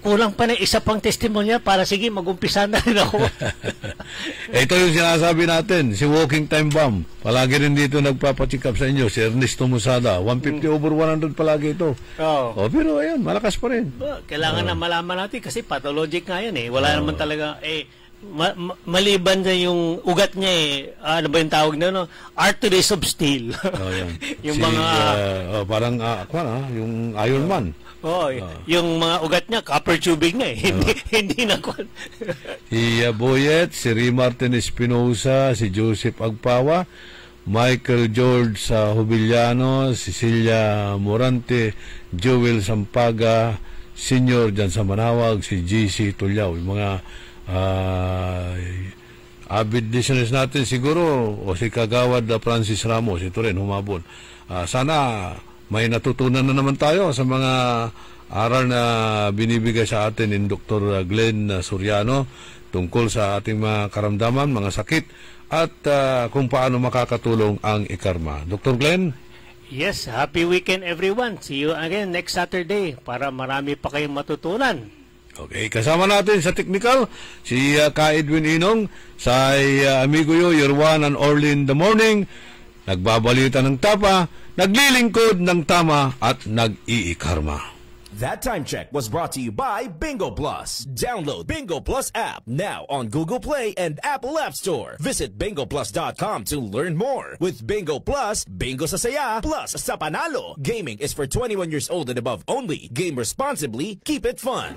kulang pa na isa pang testimonya para sige, mag-umpisa na rin ako. Ito yung sinasabi natin, si Walking Time Bomb. Palagi rin dito nagpapacheck up sa inyo, si Ernesto Musada. 150 over 100 palagi ito. Oo. Pero ayun, malakas pa rin. Kailangan na malaman natin kasi pathologic nga yan eh. Wala naman talaga maliban na yung ugat niya ano ba yung tawag na arteries of steel. Yan. Yung mga parang yung Iron Man. yung mga ugat niya copper tubing na hindi na Si Boyet, si Ri Martin Espinosa, si Joseph Agpawa, Michael George Jubiliano, Cecilia Morante, Joel Sampaga, Senior dyan sa Manawag, si GC Tulyaw, yung mga avid listeners natin siguro, o si Kagawad Francis Ramos, ito rin humabol. Sana may natutunan na naman tayo sa mga aral na binibigay sa atin ni Dr. Glenn Soriano tungkol sa ating mga karamdaman, mga sakit, at kung paano makakatulong ang ikarma. Dr. Glenn? Yes, happy weekend everyone. See you again next Saturday para marami pa kayong matutunan. Okay, kasama natin sa technical si Ka Edwin Inong, sa amigo yo, your one and only in the morning, nagbabalita ng tapa, naglilingkod ng tama at nag-iikarma. That time check was brought to you by Bingo Plus. Download Bingo Plus app now on Google Play and Apple App Store. Visit bingoplus.com to learn more. With Bingo Plus, bingo sa saya, plus sa panalo. Gaming is for 21 years old and above only. Game responsibly, keep it fun.